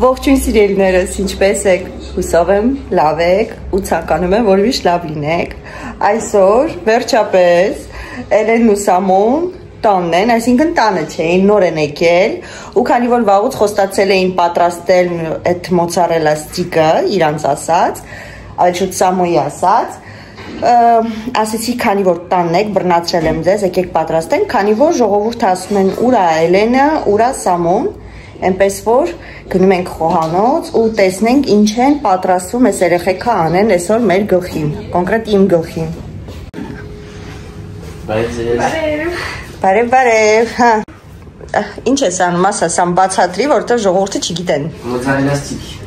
Ողջույն սիրելիներս, ինչպես եք, հուսով եմ, լավ եք ու ցանկանում եմ, որ միշտ լավ լինեք։ Այսօր վերջապես Էլենն ու Սամոն տանն են, այսինքն տանը չէին, նոր են եկել ու քանի որ վաղուց խոստացել էին պատրաստել այդ մոցարելա ստիկը, իրանց ասած, այլ շուտ Սամոյի ասած, ասեցի քանի որ տանն եք, բռնացրել եմ ձեզ, եկեք պատրաստենք, քանի որ ժողովուրդը ասում են ուրա Էլենը, ուրա Սամոն, այնպես որ գնում ենք խոհանոց ու տեսնենք ինչ են պատրաստում այս երեխեքը անեն այսօր մեր գլխին, կոնկրետ իմ գլխին։ Բարև, հա։ Ինչ ես անում, ասա, սամ բացատրի, որտեղ ժողովուրդը չգիտեն։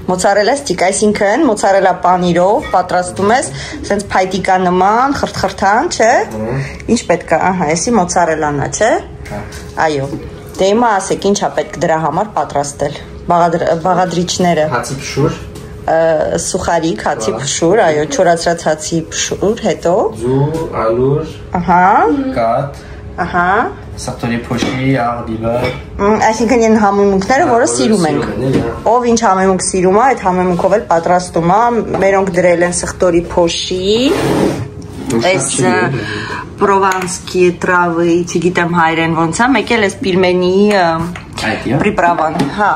Մոցարելա ստիկ, այսինքն մոցարելա պանիրով պատրաստում ես, սենց փայտիկա նման, խրթխրթան, չէ։ Ինչ պետք է, ահա, էսի մոցարելան է, չէ։ Այո։ Դե հիմա ասեք, ինչ է պետք դրա համար պատրաստել։ Բաղադրիչները։ Հացի փշուր։ Սուխարիկ, հացի փշուր, այո, չորացրած հացի փշուր, հետո։ Ձու, ալուր։ Ահա։ Կաթ։ Ահա։ Սակտորի փոշի, աղդիվար։ Այսինքն են համեմունքները, որը սիրում ենք։ Ով ինչ համեմունք սիրում է, այդ համեմունքով էլ պատրաստում է։ Մերոնք դրել են սխտորի փոշի։ Այս պրովանսկի տրավы, չգիտեմ հայերեն ոնց է, մեկ էլ էս պիրմենի պրիպրավան, հա,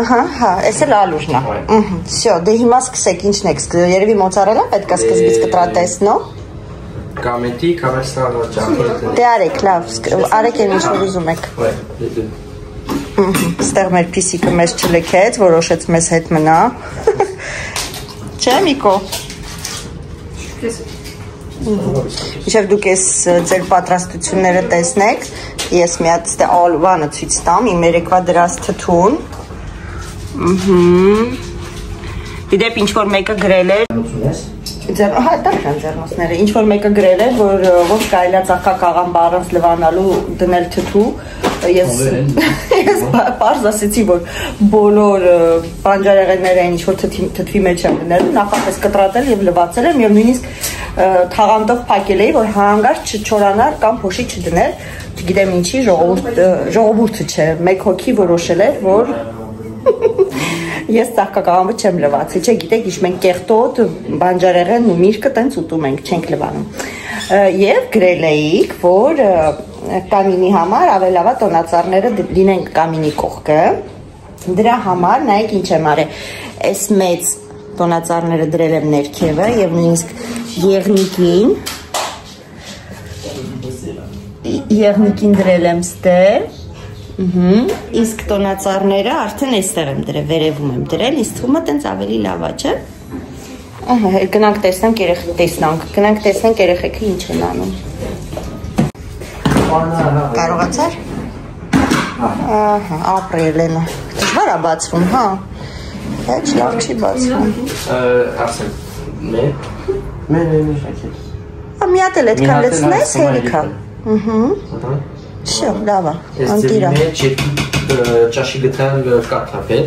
հա, էս էլ ալուրն է, всё, դե հիմա սկսեք, ինչն եք սկսել, երևի մոցարելա պետք է սկզբից կտրատես, նո? Կամետի, կամեստրալը ճամպետը։ Դե արեք, լավ, արեք են ինչ որ ուզում եք։ Ստեղ մեր պիսիկը մեզ չլքեց, որոշեց մեզ հետ մնա։ Չէ, Միկո։ Միշև դուք ես ձեր պատրաստությունները տեսնեք, ես մի հատ ստե ալվանը ցույց տամ, իմ երեկվա դրած թթուն։ Իդեպ ինչ որ մեկը գրել էր։ Հա, տակն ձեռնոցները, ինչ որ մեկը գրել էր, որ ոնց կարելի է ծաղկակաղան առանց լվանալու դնել թթու, ես պարզ ասեցի, որ բոլոր բանջարեղենները ինչ որ թթվի մեջ եմ դնել, նախապես կտրատել եւ լվացել եմ եւ նույնիսկ թաղանթով փակել էի, որ հանգարց չչորանար կամ փոշի չդներ, չգիտեմ ինչի, ժողովուրդը չէ, մեկ հոգի որոշել էր, որ ես ծաղկակաղամը չեմ լվացի, չէ, գիտեք, ինչ մենք կեղտոտ, բանջարեղենն ու միրգը տենց ուտում ենք, չենք լվանում։ Եվ գրել էիք, որ կամինի համար ավելավա տոնածառները լինեն կամինի կողքը, դրա համար նայեք ինչ եմ արել, այս մեծ տոնածառները դրել եմ ներքևը և նույնիսկ եղնիկին դրել եմ ստեղ, իսկ տոնածառները արդեն այստեղ եմ դրել, վերևում եմ դրել, իսկ թվում է տենց ավելի լավ է, չէ։ Գնանք տեսնենք երեխեքը ինչ են անում։ Կարողացար։ Ապրել են, դժվար է բացվում, հա։ Հետ լավ չի բացվում։ Արսեն, մի հատ էլ էդքան լցնես, հերիքա։ Շո, լավ է, անտիրա։ Ճաշի գտալ կաթապետ։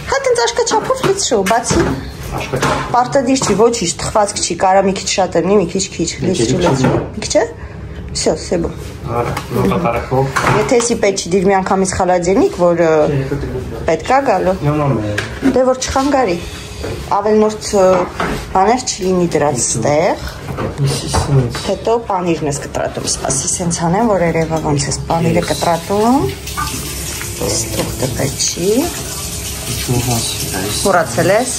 Հա տենց աշկաչափով լցրու, բացի։ Պարտադիր չի, ոչինչ, թխվածք չի, կարա մի քիչ շատ լինի, մի քիչ լցրու։ Մի քիչ է։ Всё, սեբո։ Եթե էսի պետք չի դիր մի անգամից խալաձենիկ, որ պետք է գալու։ Դե որ չխանգարի։ Ավելնորդ բաներ չլինի դրած ստեղ։ Հետո պանիրն ես կտրատում, սպասի սենց անեմ, որ երևա ոնց ես պանիրը կտրատում։ Ստուղ տպեցի։ Հորացել ես։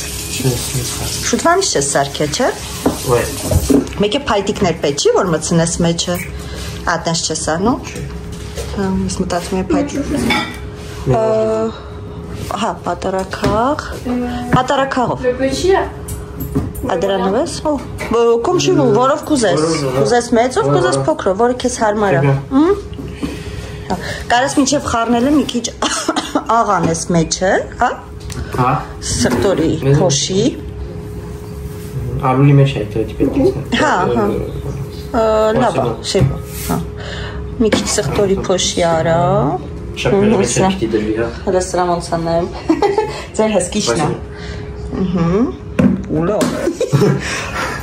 Շուտվան ինչ ես սարքել, չէ։ Մեկ է փայտիկներ պետք չի, որ մտցնես մեջը։ Ատենց չես անում։ Ես մտածում եմ փայտիկ։ Հա, պատարակաղով։ Ադրանով ես, կոմշինու, որով կուզես մեծով, կուզես փոքրով, որը քեզ հարմար է։ Կարես մինչև խառնելը մի քիչ աղանես մեջը, հա։ Սրտորի փոշի։ Ալուրի մեջ այդ պետք է։ Հա, լավ է, շեփ։ Մի քիչ սրտորի փոշի արա։ Շապերը մեջ պիտի դրվի, հա։ Հələ սրա ոնց անեմ։ Ձեր հսկիչն է։ Ուլո։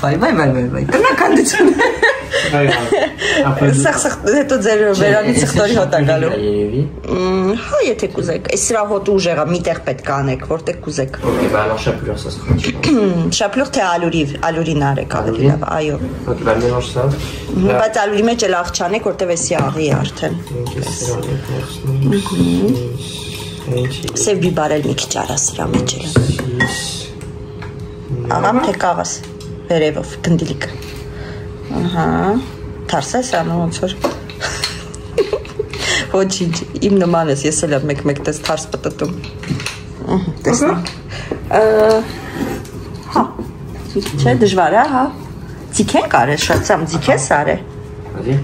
Վայ, տնական դիցուն։ Սախ հետո ձեր վերանից սխտորի հոտ է գալու։ Հա, եթե կուզեք, այս սրա հոտը ուժեղա, միտեղ պետք է անեք, որտեղ կուզեք։ Okay, բա լավ շապլուր ասած խաչի։ Շապլուր թե ալուրին արեք ավելի լավ, այո։ Okay, բա մենոջ սա։ Բայց ալուրի մեջ էլ աղ չանեք, որտեղ էսի աղի է արդեն։ Սև բիբարել մի քիչ արա սրա մեջ էլ։ Աղամ թե կաղաս, վերևով, գնդիլիկը։ Ահա, թարս ես անում ոնց որ։ Ոչինչ, իմ նման ես, ես էլ եմ մեկ-մեկ տես թարս պտտում։ Տեսնենք։ Հա, չէ, դժվար է, հա։ Ձիք են կարել, շատ սամ ձիք ես արել։ Ադի։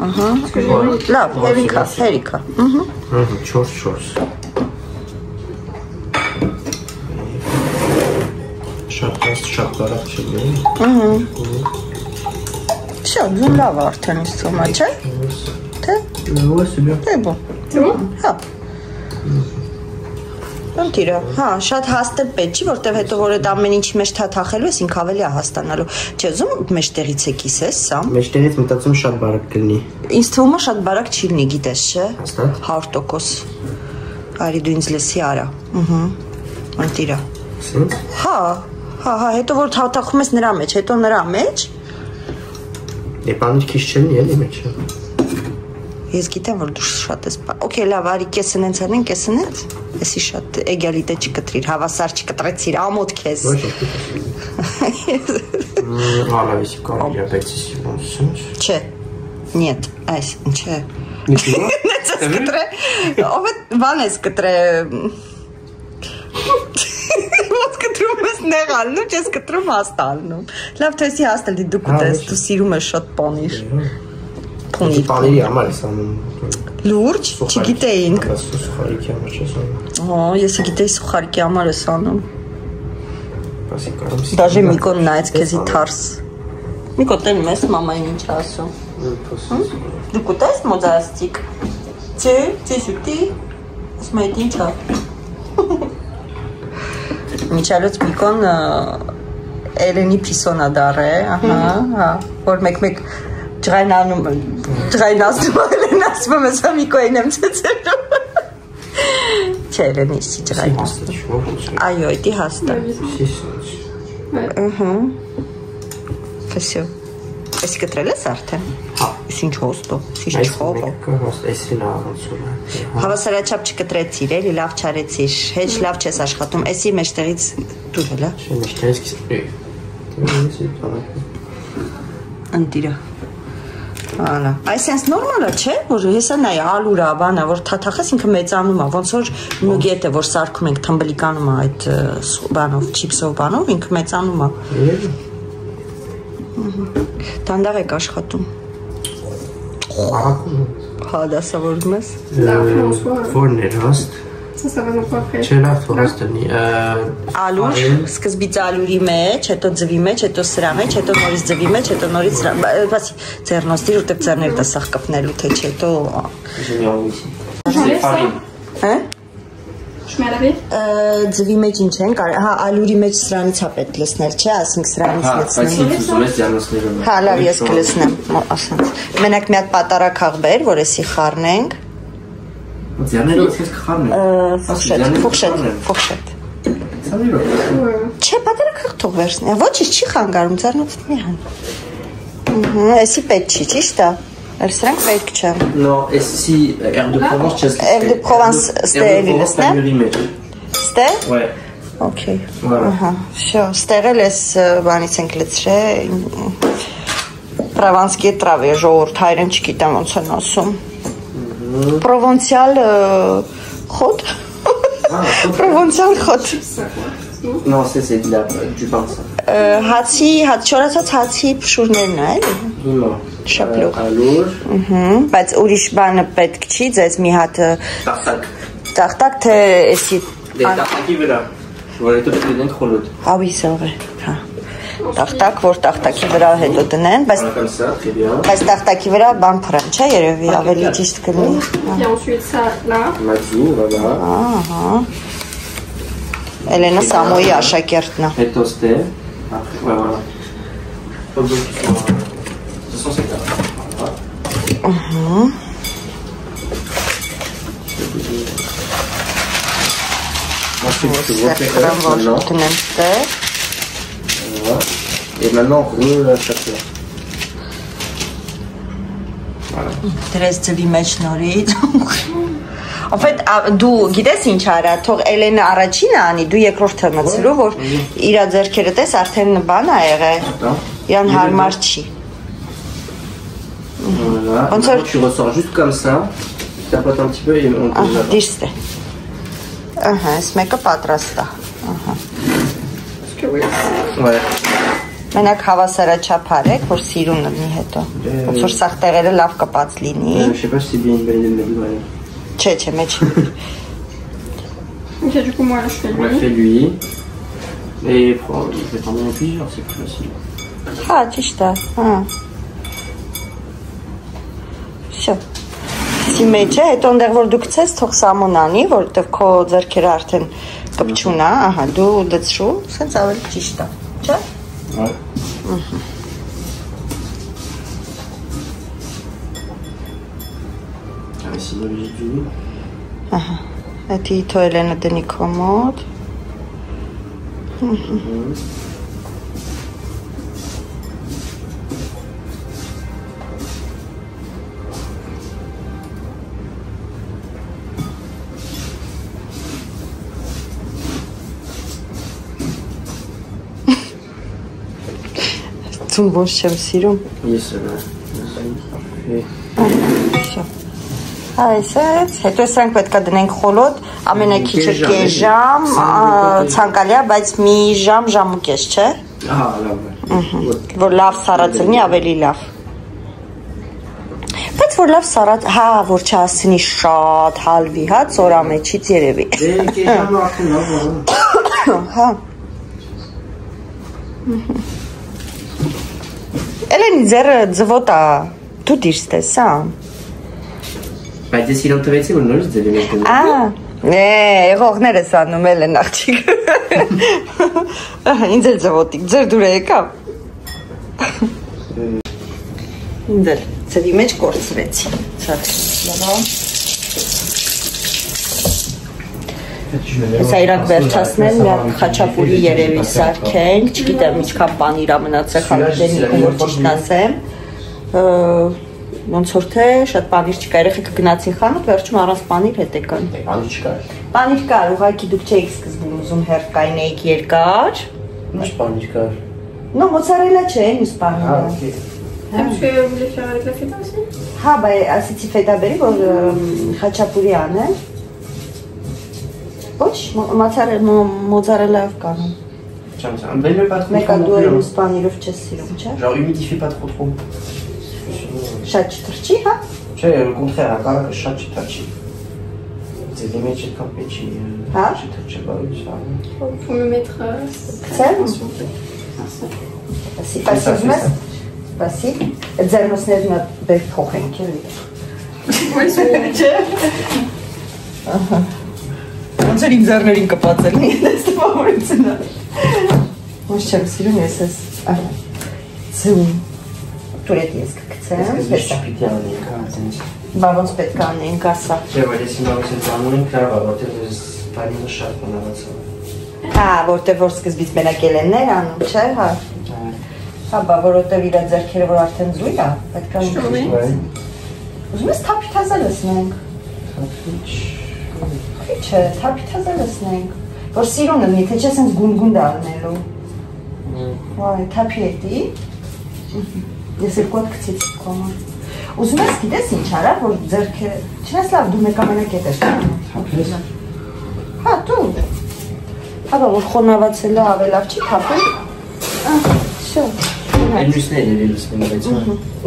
Ահա, լավ, հերիքա։ 4 Շատ բարակ չլի։ Всё, ձուն լավ արդեն ինձ թվում է, չէ՞։ Թե։ Լավ է, սուբյա։ Թե բո։ Հա։ Ընտիրա, հա, շատ հաստ պետք չի, որտեվ հետո որ այդ ամեն ինչի մեջ թաթախելու ես, ինք ավելի է հաստանալու։ Չէ, ուզում մեջտեղից է կիսես, սա։ Մեջտեղից մտածում շատ բարակ կլինի։ Ինձ թվում է շատ բարակ չի լինի, գիտես, չէ։ Հաստատ։ 100%։ Արի դու ինձ լսի արա։ Ընտիրա։ Սենց։ Հա, հետո որ թաթախում ես նրա մեջ, հետո նրա մեջ։ Պանիր քիչ չլինի, էլի մեջ։ Ես գիտեմ, որ դու շատ ես։ Okay, լավ, արի կեսն ենք անեն, կեսն ենք։ Էսի շատ էգալիտե չկտրիր, հավասար չկտրեցիր, ամոթ քեզ։ Ոչ, Ալավիսի կարելի է, բայց ոնց։ Չէ։ Նիետ, այս, չէ։ Նիչո։ Նեցես կտրե։ Ով է բան ես կտրե։ Ոնց կտրում ես նեղալնում, չես կտրում հաստալնում։ Լավ, թե էսի հաստալի դու կտես, դու սիրում ես շատ պանիր։ Պանիրի համար ես անում։ Լուրջ, չգիտեինք։ Սուխարիկի համար չես անում։ Եսի գիտեի սուխարիկի համար ես անում։ Բասի կարում սի։ Դաժե Միկոն նայեց քեզի թարս։ Միկո տենում ես մամային ինչ ասում։ Դու կուտես մոզաստիկ։ Չէ, սուտի։ Ասում այդ ինչ է։ Միջալոց Միկոն Էլենի պիսոնա դար է, հա, որ մեկ-մեկ ջղայնանում Էլեն ասում ես Միկոյին եմ ծծերում։ Չէ, Էլենի իսի ջղայնասում։ Այո, էդի հաստա։ Վսյո։ Էսի կտրել ես արդեն։ Հա։ Ես ինչ հոստո, ինչ չխողո։ Էսին աղանցում է։ Հավասարաչափ չկտրեցիր, էլի լավ չարեցիր, հեչ լավ չես աշխատում, էսի մեջտեղից դուր հելա։ Չէ, մեջտեղից Ընտիրա։ Ալա, այսենց նորմալ է, չէ, որ հեսա նայ ալուրա, բանա, որ թաթախես ինքը մեծանում է, ոնց որ նուգետը, որ սարքում ենք թմբլիկանում է այդ բանով, չիպսով բանով, ինքը մեծանում է։ Դանդաղ եք աշխատում։ Հա, դասավորում ես։ Որն էր հաստ։ Չէ, լավ թողած տնի։ Ալուր, սկզբից ալուրի մեջ, հետո ձվի մեջ, հետո սրա մեջ, հետո նորից ձվի մեջ, հետո նորից սրա, բասի ձեռնոց դիր, որտեղ ձեռներ տասախ կպնելու, թե չէ, հետո… Հա? Շմերավի։ Ձվի մեջ ինչ են, հա, ալուրի մեջ սրանից հա պետք լսնել, չէ, ասինք սրանից լսնեմ։ Հա, լավ, ես կլսնեմ, ասենց։ Մենակ մի հատ պատարակ աղբեր, որ էսի խառնենք։ Ձեռներով ես կխառնեմ։ Ֆուխշետ։ Չէ, պատարակ աղ թող վերցնի, ոչինչ չի խանգարում, ձեռնոց մի հան։ Էսի պետք չի, ճիշտ է։ Սրանք պետք չեն։ No, էսի Air de Provence չես լսել։ Air de Provence ստեղելի լսնեմ։ Ստեղ։ Ouais. Okay։ Ահա, շո, ստեղել ես բանից ենք լցրել։ Պրովանսկի տրավի ժողովուրդ հայրեն չգիտեմ ոնց են ասում։ Պրովանցիալ խոտ։ Պրովանցիալ խոտ։ Non, c'est de la du pain ça. Հացի, չորացած հացի փշուրներն է, էլի։ Հիմա շապլուղ։ Ալուր։ Բայց ուրիշ բանը պետք չի, ձեզ մի հատ տախտակ թե էսի տախտակի վրա, որ հետո պետք է դնենք խոլոտ։ Ավի սաղ է, հա։ Տախտակ, որ տախտակի վրա հետո դնեն, բայց տախտակի վրա բան փռան, չէ, երևի ավելի ճիշտ կլինի։ Et ensuite ça là. Մածու, voilà։ Ահա։ Էլենա Սամոյի աշակերտն է։ Հետո ստե, voilà։ façon, c'est grave. Ensuite, je refais maintenant. Voilà. Et maintenant, on roule la chapelure. Voilà. En fait, դու գիտես ինչ արա, թող Էլենը առաջինը անի, դու երկրորդը մտցրու, որ իր ձեռքերը տես արդեն բան ա եղել, իրան հարմար չի։ Voilà, tu ressors juste comme ça, tu tapotes un petit peu et on peut l'avant. Դիրստ է։ Ահա, այս մեկը պատրաստ է։ Ահա։ Est-ce que oui? Ouais. Մենակ հավասարաչափ արեք, որ սիրուն լինի հետո։ Ոնց որ սաղ տեղերը լավ կպած լինի։ Je sais pas si c'est bien une bonne idée de mettre du grêle. Չէ, մեջ։ Ok, du coup, moi, je fais lui. Ouais, fais lui. Et je vais t'en donner plusieurs, c'est plus facile. Հա, ճիշտ է։ Հա։ Всё։ Սի մեջ է, հետո այնտեղ որ դու գցես, թող սամոն անի, որովհետև քո ձեռքերը արդեն կպչուն է, ահա, դու դցրու, սենց ավելի ճիշտ է, չէ՞։ Ouais. Sinon, j'ai du. Ահա։ Էդի թո Էլենը դնի քո մոտ։ Ցուն ոնց չեմ սիրում։ Yes, là. Այսպես, հետո սրանք պետք է դնենք խոլոտ, ամենակիչը կես ժամ, ցանկալի է, բայց մի ժամ, ժամ ու կես, չէ։ Ահա, լավ է։ Որ լավ սառած լինի, ավելի լավ։ Բայց որ լավ սառած, հա, որ չասնի շատ հալվի, հա, ծորամեջից երևի։ Դե կես ժամ արդեն լավ է։ Հա։ Էլենի ձեռը ձվոտ է, դու դիրստ ես, հա։ Բայց ես իրան տվեցի, որ նորից ձեր եմ եկել։ Եղողներ ես անում Էլեն աղջիկ։ Ինձ էլ ձվոտիկ, ձեր դուր է եկավ։ Ինձ էլ ձվի մեջ կորցրեցի։ Հեսա իրանք վերջասնեն, միակ խաչապուրի երևի սարքենք, չգիտեմ ինչքան պանիրա մնացել խալուտենիքում, որ ճիշտ ասեմ, ոնց որ թե շատ պանիր չկա, երեխեքը գնացին խանութ, վերջում առանց պանիր հետ եկան։ Պանիր չկա։ Պանիր կար, ուղղակի դուք չէիք սկզբում ուզում հերթ կայնեիք երկար։ Ինչ պանիր կար։ No, mozzarella c'è, մյուս պանիրը։ Est-ce que vous voulez faire avec la feta aussi? Հա, բայ ասեցի ֆետա բերի, որ խաչապուրի անեն։ Ոչ, mozzarella կանում։ Tiens, mets-le pas trop. Մեկա դու էլ մյուս պանիրով չես սիրում, չէ։ Genre humidifie pas trop. Շատ չթրջի, հա։ Չէ, le contraire, ակարակը շատ չթրջի։ Ձեր մեջ է կապեչի։ Հա։ Չթրջի, բա ինչ ա։ Faut me mettre Սեմ։ s'il vous plaît. Սպասի, սպասի։ Ձեռնոցներն բեր փոխենք էլի։ Oui, c'est Չէ։ Ահա։ Ոնց էր իմ ձեռներին կպածել, ես տպավորությունը։ Ոնց չեմ սիրում ես ես։ Ահա։ Ձում։ Տուրետ ես կգցեմ։ Ես պիտի անենք, այդպես։ Բա ոնց պետք է անենք, ասա։ Չէ, բայց ես հիմա ոնց անենք, լավ է, որտեղ ես բանին շատ մնացա։ Հա, որտեղ որ սկզբից մենակ Էլեններ անում, չէ, հա։ Հա, բա որովհետև իր ձեռքերը որ արդեն զույգ է, պետք է ուզում ես թափի թազա լսնենք։ Չէ, թափի թազա լսնենք, որ սիրուն լինի, թե չէ սենց գունգուն դառնելու։ Վայ, թափի հետի։ Ես երկու հատ գցեցի կոմը։ Ուզում ես գիտես ինչ արա, որ ձեռքերը, չնես լավ դու մեկամենակ ետ ես ճանում։ Թափես։ Հա, դու։ Հա, բա որ խոնավացելը ավելավ չի թափել։ Շո։ Այն մյուսներ էլի լսվում բայց։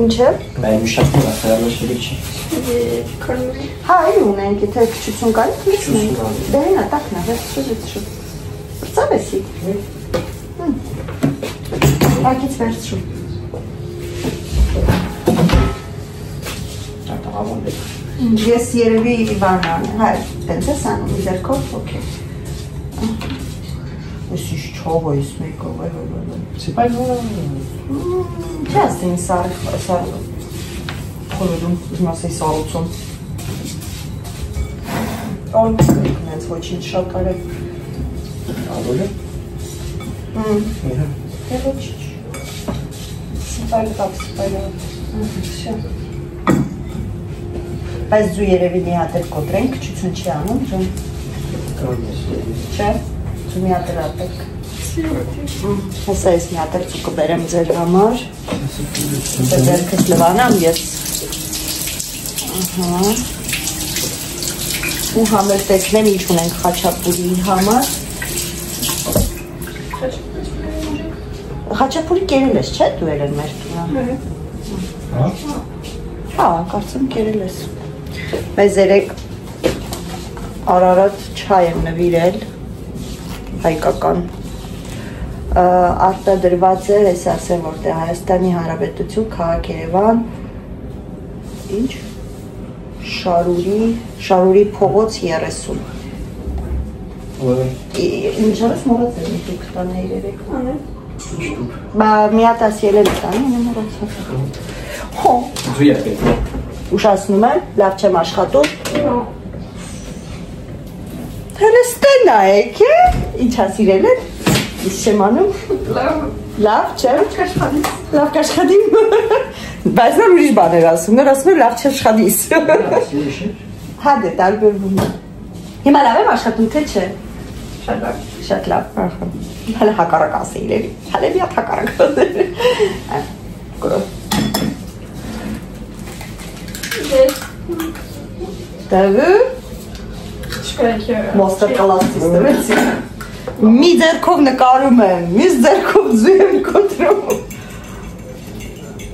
Ինչ է։ Բա այն շատ լավ է, լսելի չի։ Հա, այլ ունենք, եթե քչություն կարի, լսնենք։ Դե հենա, տակնա, վերցրու։ Բրծավ եսի։ Ակից վերցրու։ Ես երևի բանան, հայ, տենց ես անում, ձերքով, ոքե։ Ես իշ չով այս մեկով է C'est pas grave. Չէ ասեն սար խորոդում ուզում ասեի սարուցում Ոնց նենց ոչինչ շատ կարեք Ալոլը Դե ոչինչ Սպայլը տակ սպայլը Բայց ձու երևի մի հատ էլ կոտրենք, չություն չի անում, ջոն Չէ, ձու մի հատ էլ ատեք Հեսա ես մի հատ էլ ծուկը բերեմ ձեր համար Ձերքս լվանամ ես ու համեր տեսնեմ ինչ ունենք խաչապուրի համար Խաչապուրի կերել ես, չէ՞ դու ելել մեր տունը Հա, կարծեմ կերել ես Մեզ երեք Արարատ չայ եմ նվիրել հայկական արտադրված է, ես ասեմ որտեղ Հայաստանի Հանրապետություն, քաղաք Երևան Ինչ Շարուրի փողոց 30 Ինչարս մորած է մի դուք տանը երեք Բա մի հատ աս ելել տանը, ունեմ մորացած Հո Ուշացնում եմ, լավ չեմ աշխատում Հրստեն նայեք է, ինչ ասիրել է, ինչ չեմ անում Լավ չեմ Լավ կաշխատիմ Բայց նոր ուրիշ բաներ ասում, նոր ասում եմ լավ չաշխատիս Հա դե տարբերվում Հիմա լավ եմ աշխատում, թե չէ Շատ լավ Հալը հակարակ ասեի լերի Հալը մի հատ հակարակ Դավը Մոստր կալաստիս դվեցի Մի ձերքով նկարում եմ, միս ձերքով ձու եմ կոտրում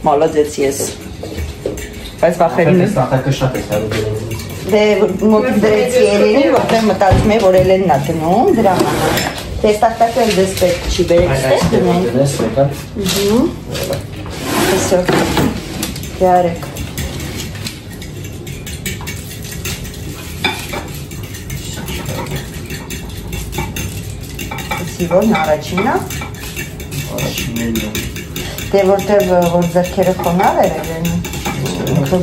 Մալադեց ես Բայց վախերին Սախակը շատ է սարու Դե մոտիկ դրեցի երենին, որտեղ մտածում է, որ Էլենն է դնում, դրա համար Տեստակտակը էլ դες պետք չի, բերեք ստեղ դնենք Հեսո, գարեք Սիվորն առաջինա Դե որտեղ որ ձերքերը խոնար էր Էլենի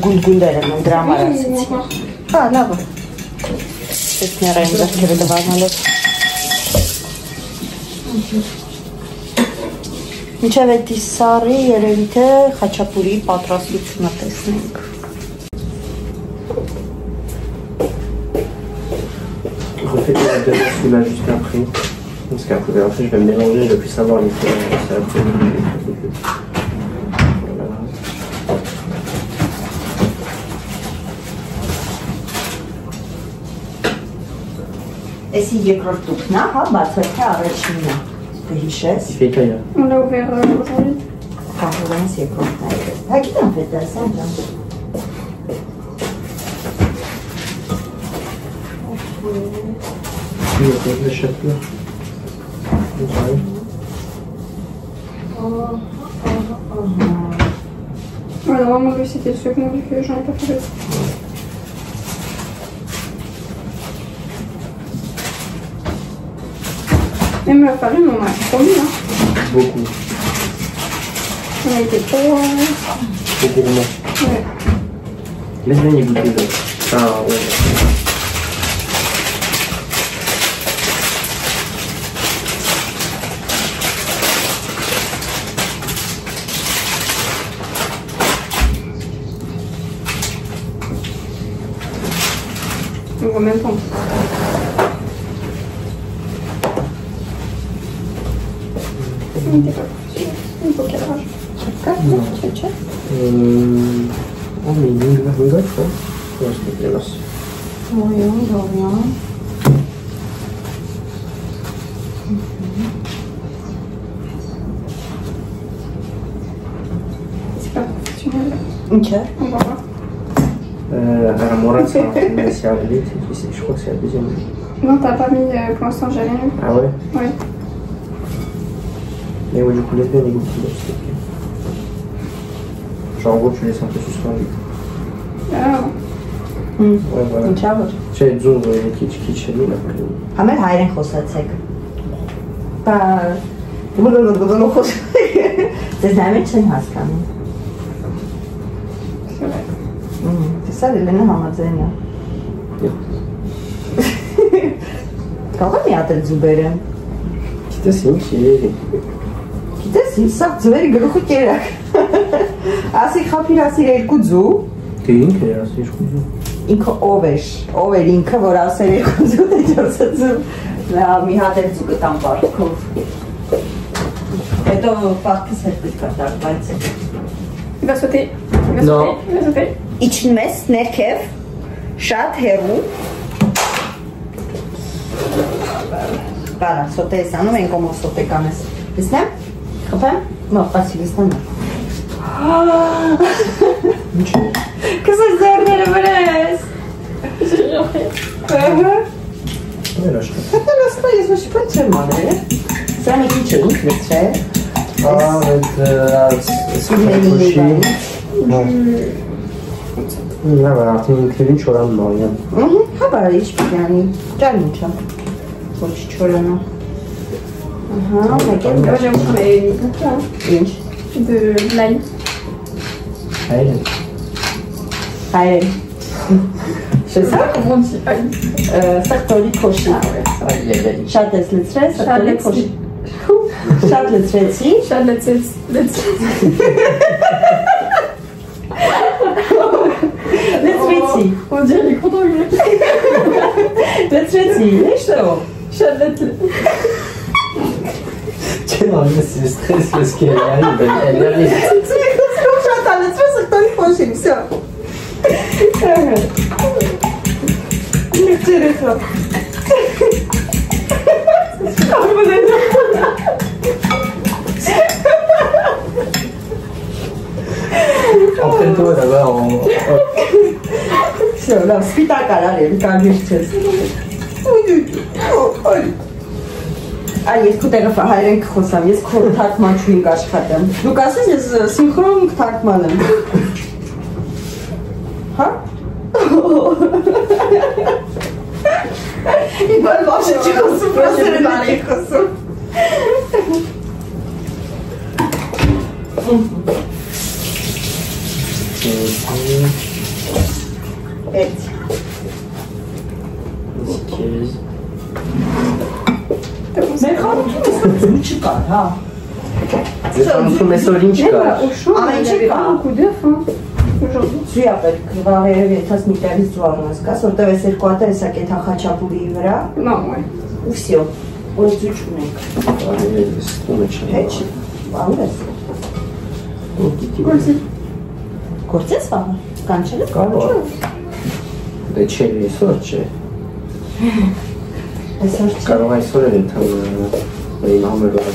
Գուլգուլեր եմ, դրա համար ասեցի Հա, լավ է Ես ներային ձերքերը դվանալով Մինչև էտի սարի երևի թե խաչապուրի պատրաստությունը տեսնենք Je fais des soulages juste après. Parce qu'après, je vais me mélanger, je vais savoir les choses. C'est absolument Էսի երկրորդ տուքն է, հա, բացել թե առաջինն է, կհիշես։ On l'a ouvert aujourd'hui. Հա, հորենս երկրորդն է։ Հա, գիտեմ պետես, հա, ջան։ Le château. Alors, moi, c'était le second, vu que j'en ai pas fait d'autres. Même la farine, on a trop mis, hein. Beaucoup. On a été trop... Trop gourmand. Ouais. Laisse-moi y goûter, donc. Ah, ouais. On voit même pas. Il n'était pas professionnel. Il faut qu'elle rage. Oh, mais il y a une gâte, quoi. Ouais, c'est dégueulasse. Rien, de rien. C'est pas professionnel. Ok. On va voir. À la morale, c'est arrivé, je crois que c'est la deuxième. Non, t'as pas mis pour l'instant, j'ai rien eu. Ah ouais? Ouais. Mais ouais, du coup, laisse bien les goûter, s'il te plaît. Genre, en gros, tu laisses un peu suspendu. Ah. Ouais, voilà. Ինչա՞ որ։ Չէ, ձուղ քիչ-քիչ էլի լավ։ Համեր հայերեն խոսացեք։ Ձեզ նայում չեն հասկանում։ Տեսա Լենը համաձայն է։ Կարող եմ յատել ձուբերը։ Գիտես ինչի։ Գիտես ինչ սաղ ձվերի գլուխու կերակ։ Ասի խապիր ասիր 2 ձու։ Դե ինքը էր ասի 2 ձու։ Ինքը ով էր ինքը, որ ասեր 2 ձու դե 4 ձու։ Մի հատ էլ ձու կտամ պարտքով։ Հետո պարտքս հետ պետք է տար, բայց։ Il va sauter. Il va sauter. Il va sauter. Իջնում ես ներքև, շատ հեռու։ Բարա, սոտե ես անում, են կոմով սոտե կանես։ Լսնեմ, խպեմ, նող, պասի լսնեմ։ Կսած ձերները վրես։ Մեր աշկա։ Հետո լսնա ես ոչի պոն չեմ անել, սրա մի քիչ ինք լծրել։ Լավ, արդեն ինքնին չորան նոյան։ Հա բարա, ինչ պիտյանի, ճան ինչա, ոչ չորանա։ Ահա, մեկ եմ, Moi j'ai mais ինչ, de l'ail. Հայրեն։ հայրեն։ Շեսա, Comment on dit ail? սաղտորի քոշի, շատ ես լծրել, սաղտորի քոշի։ Շատ լծրեցի։ Chat de la tête. Լծրեցի։ On dirait les content. Լծրեցի, էշտո։ Chat de la tête. Չեմ անում ես ստրես ես կերային, elle arrive. Ցույց կոս շատ լծրել սաղտորի քոշի, всё։ Լծրեցա։ Entraîne-toi là-bas en... Всё, լավ, սպիտակ արարել, կարմիր չես։ Այ ես քո տեղը հայերեն կխոսամ, ես քո թարգմանչուհին կաշխատեմ։ Դուք ասես ես սինխրոն թարգման եմ։ Հա? Իբար բաշը չի խոսում, պրասերը բանի խոսում։ Էդ։ Մեր խանութում չկար, հա։ Ձեզ խանութում այսօր ինչ կար։ Au chaud, Ah, mais il n'y j'ai avait pas. pas beaucoup d'œufs aujourd'hui. Զույա պետք վաղերև եթաս մի տեղից զուարնաս կաս, որտև ես երկու հատեր ես ակեթա խաչապուրիի վրա, Non, ouais. ու վսյո, որ զույչ ունենք։ Հեչ, բաղուր ես։ Aussi. Գործես վաղը, կանչել ես Կարող։ կանչել։ Դե չէ, այսօր չէ։ Այսօր չի։ Կարող այսօր էլ ընթան իմ համերվար։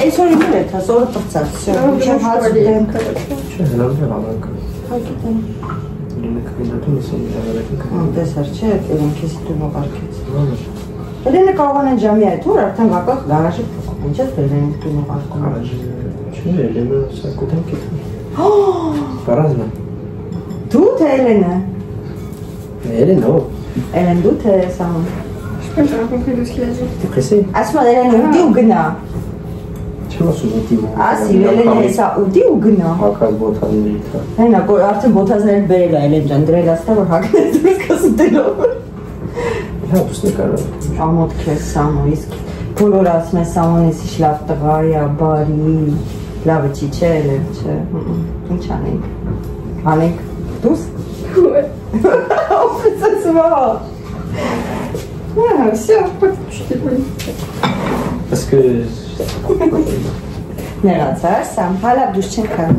Այսօր իմ էր եթաս, օրը պրծած, վսյո, միշեմ հաց ուտեմ։ Չէ, հնամ է հավանքը։ Հա գիտեմ։ Լինը կվինդատում ես ում իրավարակին կվին։ Տեսար չէ, երեմ կեսի տունով արկեց։ Հելենը կարող են ժամի այդ ուր, արդեն վակախ գարաժի փոխում, ինչ ես հելենը տունով արկում։ Չէ, Լենը սա կուտեմ կետում։ Պարազնա։ Դու թե Հելենը։ Էլեն ով։ Էլեն դու թե սամոն։ Je sais pas, j'ai rien compris de ce qu'il a dit. Դու քեսի։ Ասում եմ Հելենը ուտի ու գնա։ Չեմ ասում ուտի։ Ասի Հելենը հեսա ուտի ու գնա։ Հակած բոթանների թա։ Հենա արդեն բոթազներ բերել է Հելեն ջան, դրել ասա որ հագնել դուրս կասուտելով։ Հա, ուստի կարող։ Ամոթ քեզ սամոն, իսկ բոլոր ասում են սամոնից ինչ լավ տղա է, բարի, լավը չի չէ, Հելեն, չէ։ Ինչ անենք։ Անենք դուս։ Ouais. Օֆիցացում ա։ Ah, c'est pourquoi tu t'es poli? Parce que... Նեղացար, սամ, հալավ դուս չեն կան։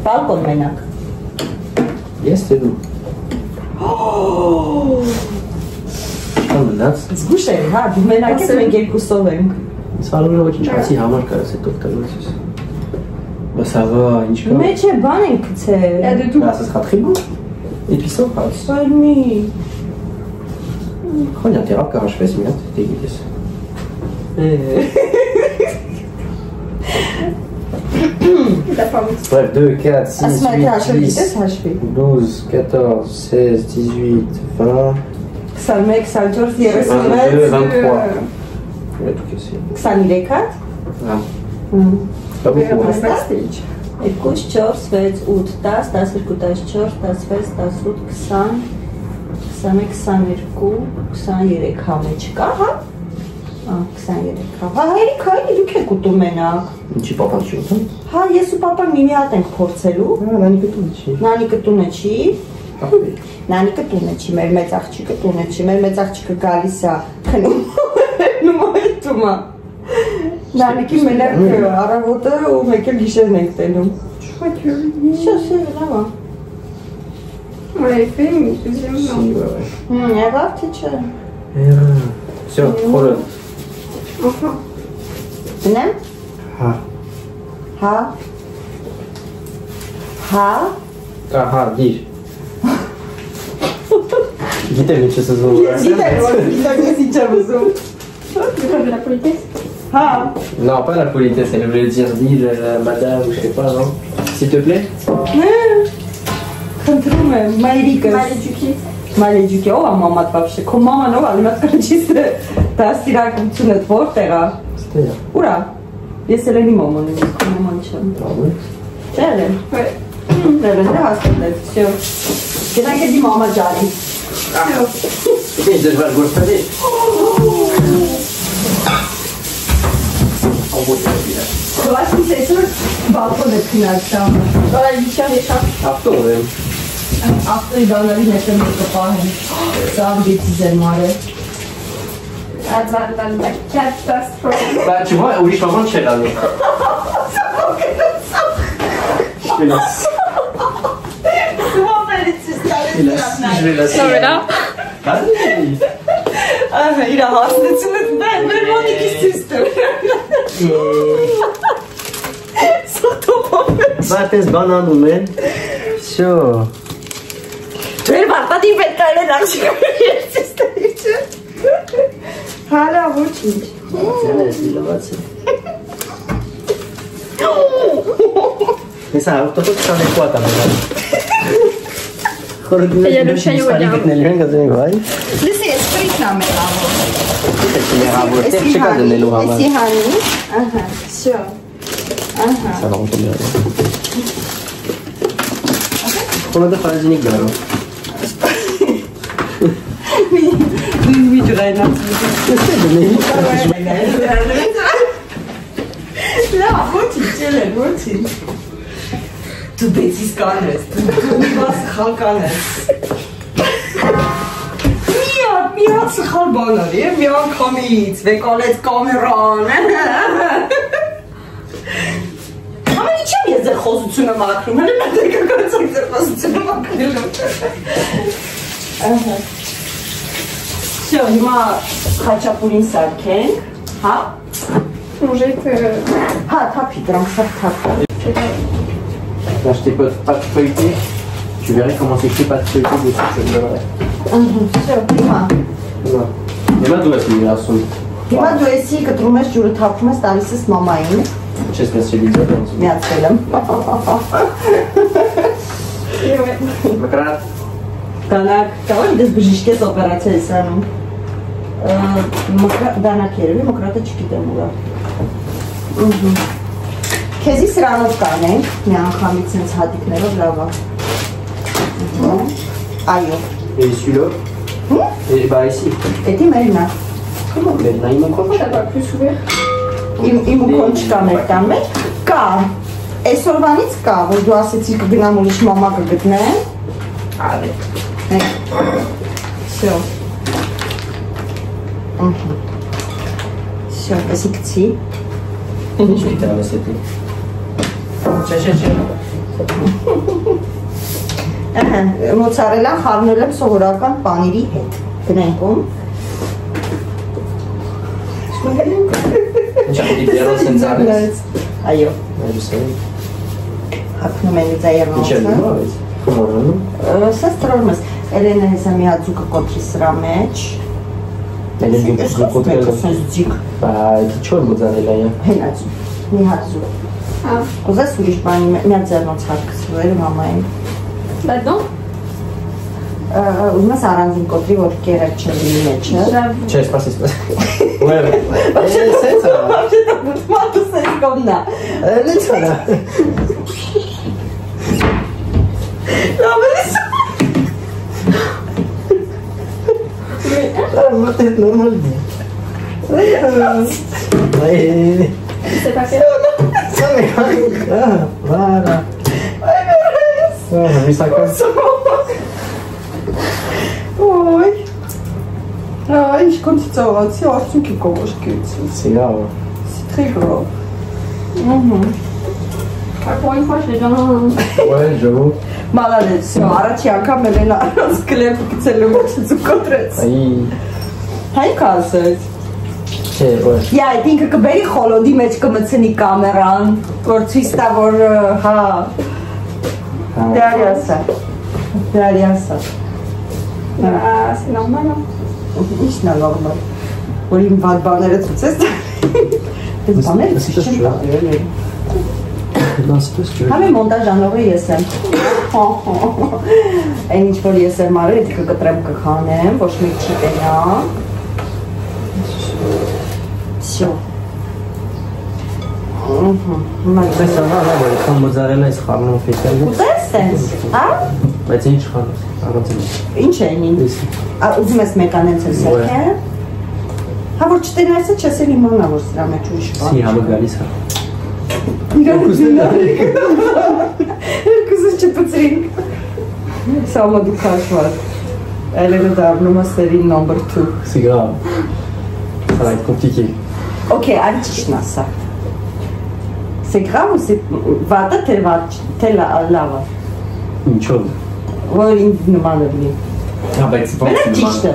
Բալկոն մենակ։ Ես թե դու։ Չկա մնաց։ Զգուշ է, հա, դու մենակ ես մենք երկուսով ենք։ Սարուրը ոչինչ ասի համար կարաս էտ օգտագործես ես։ Բասավա, ինչ կա։ Մեջ է բան ենք գցել։ Il y a de tout. Ասես խատխի բու։ Էպիսով հաց։ Սարմի։ Խոնյա տերապ կարաշվես մի հատ, դե գիտես։ La femme. Bref, 2, 4, 6, Ասում եմ թե 8, հաշվի 10, գիտես հաշվի։ 12, 14, 16, 18, 20, 21, 24, 22, 36, 23, 23 հատ։ Հա։ Հաստատիչ։ 2, 4, 6, 8, 10, 12, 14, 16, 18, 20, 21, 22, 23 համը չկա, հա? 23 հա։ Հա, հերիք հայ, դուք եք ուտում մենակ։ Ինչի պապան չի ուտում։ Հա, ես ու պապան մի հատ ենք փորձելու։ Նանիկը տունը չի։ Նանիկը տունը չի։ Նանիկը տունը չի, մեր մեծ աղջիկը տունը չի, մեր մեծ աղջիկը գալիս է քնում։ Նույնտում է։ Նանիկի մենակ առավոտը ու մեկ էլ գիշերն ենք տենում։ Շո, լավ է։ Ouais, film, deuxième non. Եղավ թե չէ։ Всё, խորը։ Enfin. Դնեմ։ Հա։ Հա։ Հա։ Հա, դիր։ Գիտեմ ինչ ես ուզում։ Ես գիտեմ, որ ես ինչ եմ ուզում։ C'est quoi de la politesse? Հա։ Non, pas la politesse, elle voulait dire madame ou je sais pas, non? S'il te plaît? Խնդրում եմ, մայրիկս։ Mal-éduqué. Mal-éduqué, ով է մաման вообще, քո մաման ով է, իմաց կանչիսը դաստիարակությունդ որտեղ է։ Ստեղ։ Ուրա։ Ես էլ եմ իմ մաման եմ, քո մաման չեմ։ Bravo. Չէ՞։ Ouais. Դեռ հաստատել, всё։ Գնանք դի մամա ջանի։ Ինչ դժվար գործեր է։ Классный сессор, балконы пинаться. Voilà, lui faire des chats. Avtov եմ։ Авто и данали нетը մեկը պահեն։ Սա գետիզել մարը։ La catastrophe. Bah tu vois, ուրիշ ոմանց չէր անի։ Je vais la Non mais là. Allez. Ահա, իր հասնությունը դա է, մեր մոնիկի սիստը։ Բա տես բանանում են։ Всё։ Ձեր բարտատի պետք է իրեն աշիկը սիստը իջը։ Հալա, ոչինչ։ Ձեներս լավացի։ Հեսա, ավտոբուս չանեկուատ ամենան։ Il y a le chien au gars. Լսի, ես ֆրիկն եմ եղավոր։ Տեղ չկա դնելու համար։ Էսի հանի, ահա, всё։ Ահա։ Ça va retomber. On a de холодильник дома. Oui, tu l'as là. Là, ոչինչ։ Դու բեցիս կանես, դու մաս խալ կանես։ Մի հատ սխալ բան արի, մի անգամից, վեկալեց կամերան։ Ամեն ինչեմ ես ձեր խոսությունը մաքրում, հələ mən դեկը կարծում ձեր խոսությունը մաքրելում։ Всё, հիմա խաչապուրին սարքենք, հա։ On jette. Հա, թափի, դրանք շատ թափ։ Là, je t'ai pas feuilleté. Tu verrais comment c'est écrit pas de feuilleté dessus, je te le donnerai. Всё, հիմա։ Non. Et maintenant, là, c'est une garçon. Հիմա դու էսի կտրում ես ջուրը թափում ես տալիս ես մամային։ Չես մեսելիձը։ Միացել եմ։ Et ouais. Մկրատ։ Դանակ, կարող ես բժիշկ ես օպերացիա ես անում։ Դանակ երևի, մկրատը չգիտեմ ուրա։ Քեզի սրանով կանենք, մի անգամից sense հատիկներով լավ է։ Այո։ Et celui-là. Et bah ici. Էդի մերն է։ Comment maintenant il manque Ça va plus s'ouvrir. Իմ ու քոն չկա մեր տան մեջ։ Կա։ Այսօրվանից կա, որ դու ասեցի կգնամ ուրիշ մամա կգտնեմ։ Allez. Всё. Всё, էսի գցի։ Je vais t'en laisser tout. Չէ։ Ահա, մոցարելան խառնել եմ սովորական պանիրի հետ։ Գնենք ում։ Չափի senza arrest. Այո, Je sais. հագնում եմ ձայերնոցը։ Ինչ է նույնպես։ Խմորանում։ Սա ստրորում ես, Էլենա հեսա մի հատ ձուկը կոտրի սրա մեջ։ Elle est bien plus կոտրել։ Ձուկ, Bah, qui chore mozzarella. հենա ձուկ, մի հատ ձուկ։ Ուզես ուրիշ բանի մի հատ ձեռնոց հատկսվել մամային։ Là-dedans? Ուզում ես առանձին կոտրի, որ կերակ չլինի մեջը։ J'avoue. Չէ, սպասի։ Вообще-то мату сельсковна. Вот это нормально. C'est pas fait. Voilà. Mais ça casse. Ой. Ай, ich konnte jetzt auch als Arzt gekommen. C'est grave. C'est très grave. Pour une fois, je l'ai bien. Ouais, j'avoue. Malade, все, առաջի անգամ Էլենա առանց կլեպ գցելու մեջ զուգոտրեց։ Հայ կասեց։ Չէ, ոչ։ Յա, այդ ինքը կբերի խոլոդի մեջ կմցնի կամերան, որ ցույց տա, որ հա։ Դարիասա։ Դարիասա։ C'est normal. Ինչ նա նորմալ։ Որ իմ վատ բաները ցույցես։ Այս բաները չեմ տալի։ Non, c'est tout ce que tu veux. Համի մոնտաժ անողը ես եմ։ Այն ինչ որ ես եմ արել, դիքը կտրեմ կխանեմ, ոչ մեկ չի տենա։ Всё. Après, ça va, là, on va les prendre mozzarella et se ramener au fétal. Ուտես տենց, հա? Բայց ինչ խանես, առանց Ինչ էին ին։ Ուզում ես մեկ անենց էլ սեքեն։ Հա որ չտենայսը չես էլ իմանա, որ սրա մեջ ուրիշ բան։ Սի համը գալիս հա։ Երկուսը չպծրինք։ Սամը դու կաշված։ Էլենը դարնում է սերի number 2։ C'est grave. Ça va être compliqué. Ok, allez, ça. C'est grave ou c'est... Vata tel lava? Une chose. Ouais, il ne demande rien. Ah bah c'est pas Mais la compliqué.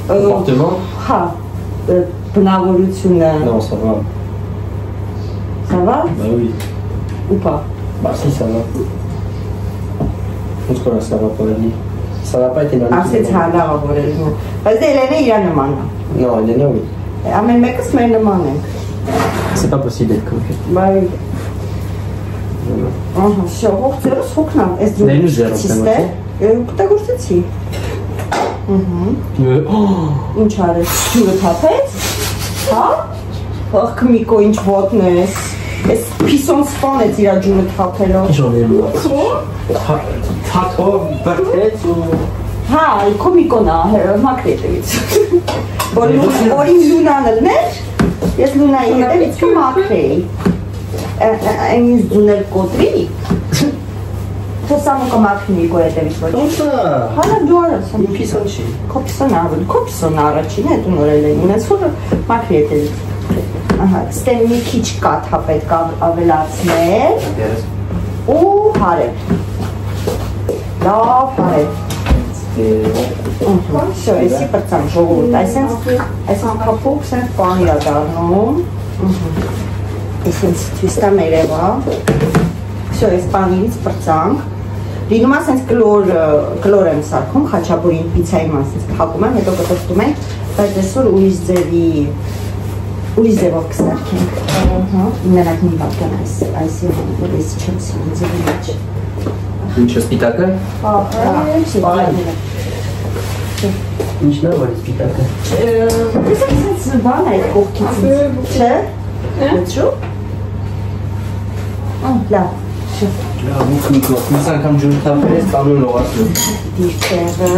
Comportement? Ha. Benavolution. Non, ça va. Ça va? Bah oui. Ou pas? Bah si, ça va. Je pense que là, ça va pas aller. Ça va pas être énorme. Ah, c'est ça, là, on va voir. Parce qu'Hélène, il y a une manne. Non, Elena, oui. Ah, mais mec, c'est une manne. C'est pas possible d'être comme ça. Bah oui. Все, hochzero soknam. Es du sistē. Կտա գործեցի։ Ինչ արես։ Ջուրը թափեց։ Հա? Ախ Միկո ինչ ոտնես։ Էս փիսոն սպանեց իր ջուրը թափելով։ J'en ai marre. Թաթո, բրտեց ու Հա, իքո Միկոնա, մակրետից։ Որ իմ Լունան լներ, ես Լունայի հետևից կմակրեի։ Այն ինձ դունել կոտրի։ Թոսամը կմակրնի իքո հետևից ոչ։ Ոնց է։ Հալա դու արած։ Փիսոն չի։ Քո փիսոն առաջին է դու նորել են ունես որ մակրի հետևից։ Ահա, ստե մի քիչ կաթա պետք է ավելացնել ու հարել։ Լավ հարել։ Всё, если пацан жողովուրդ, այսինքն կապուկ սենց բանի է դառնում։ Այսինքն թվիստա մերևա։ Всё, այս բանից պրծանք։ Լինում է սենց կլոր եմ սարքում, խաչապուրին պիցայի ման սենց փակում եմ, հետո կտրտում ենք, բայց այսօր ուրիշ ձևով կսարքենք։ Մենակ մի բան այսի որ ես չեմ սիրում ձևի մեջ։ Ինչ սպիտակը։ Ինչն է որ սպիտակը։ Սենց բան այդ կողքից, չէ՞։ Լեչու։ Լավ։ Լավ, Նիկո, մյուս անգամ ջուրը թափես, տանում լողացնում։ Դիրքերը։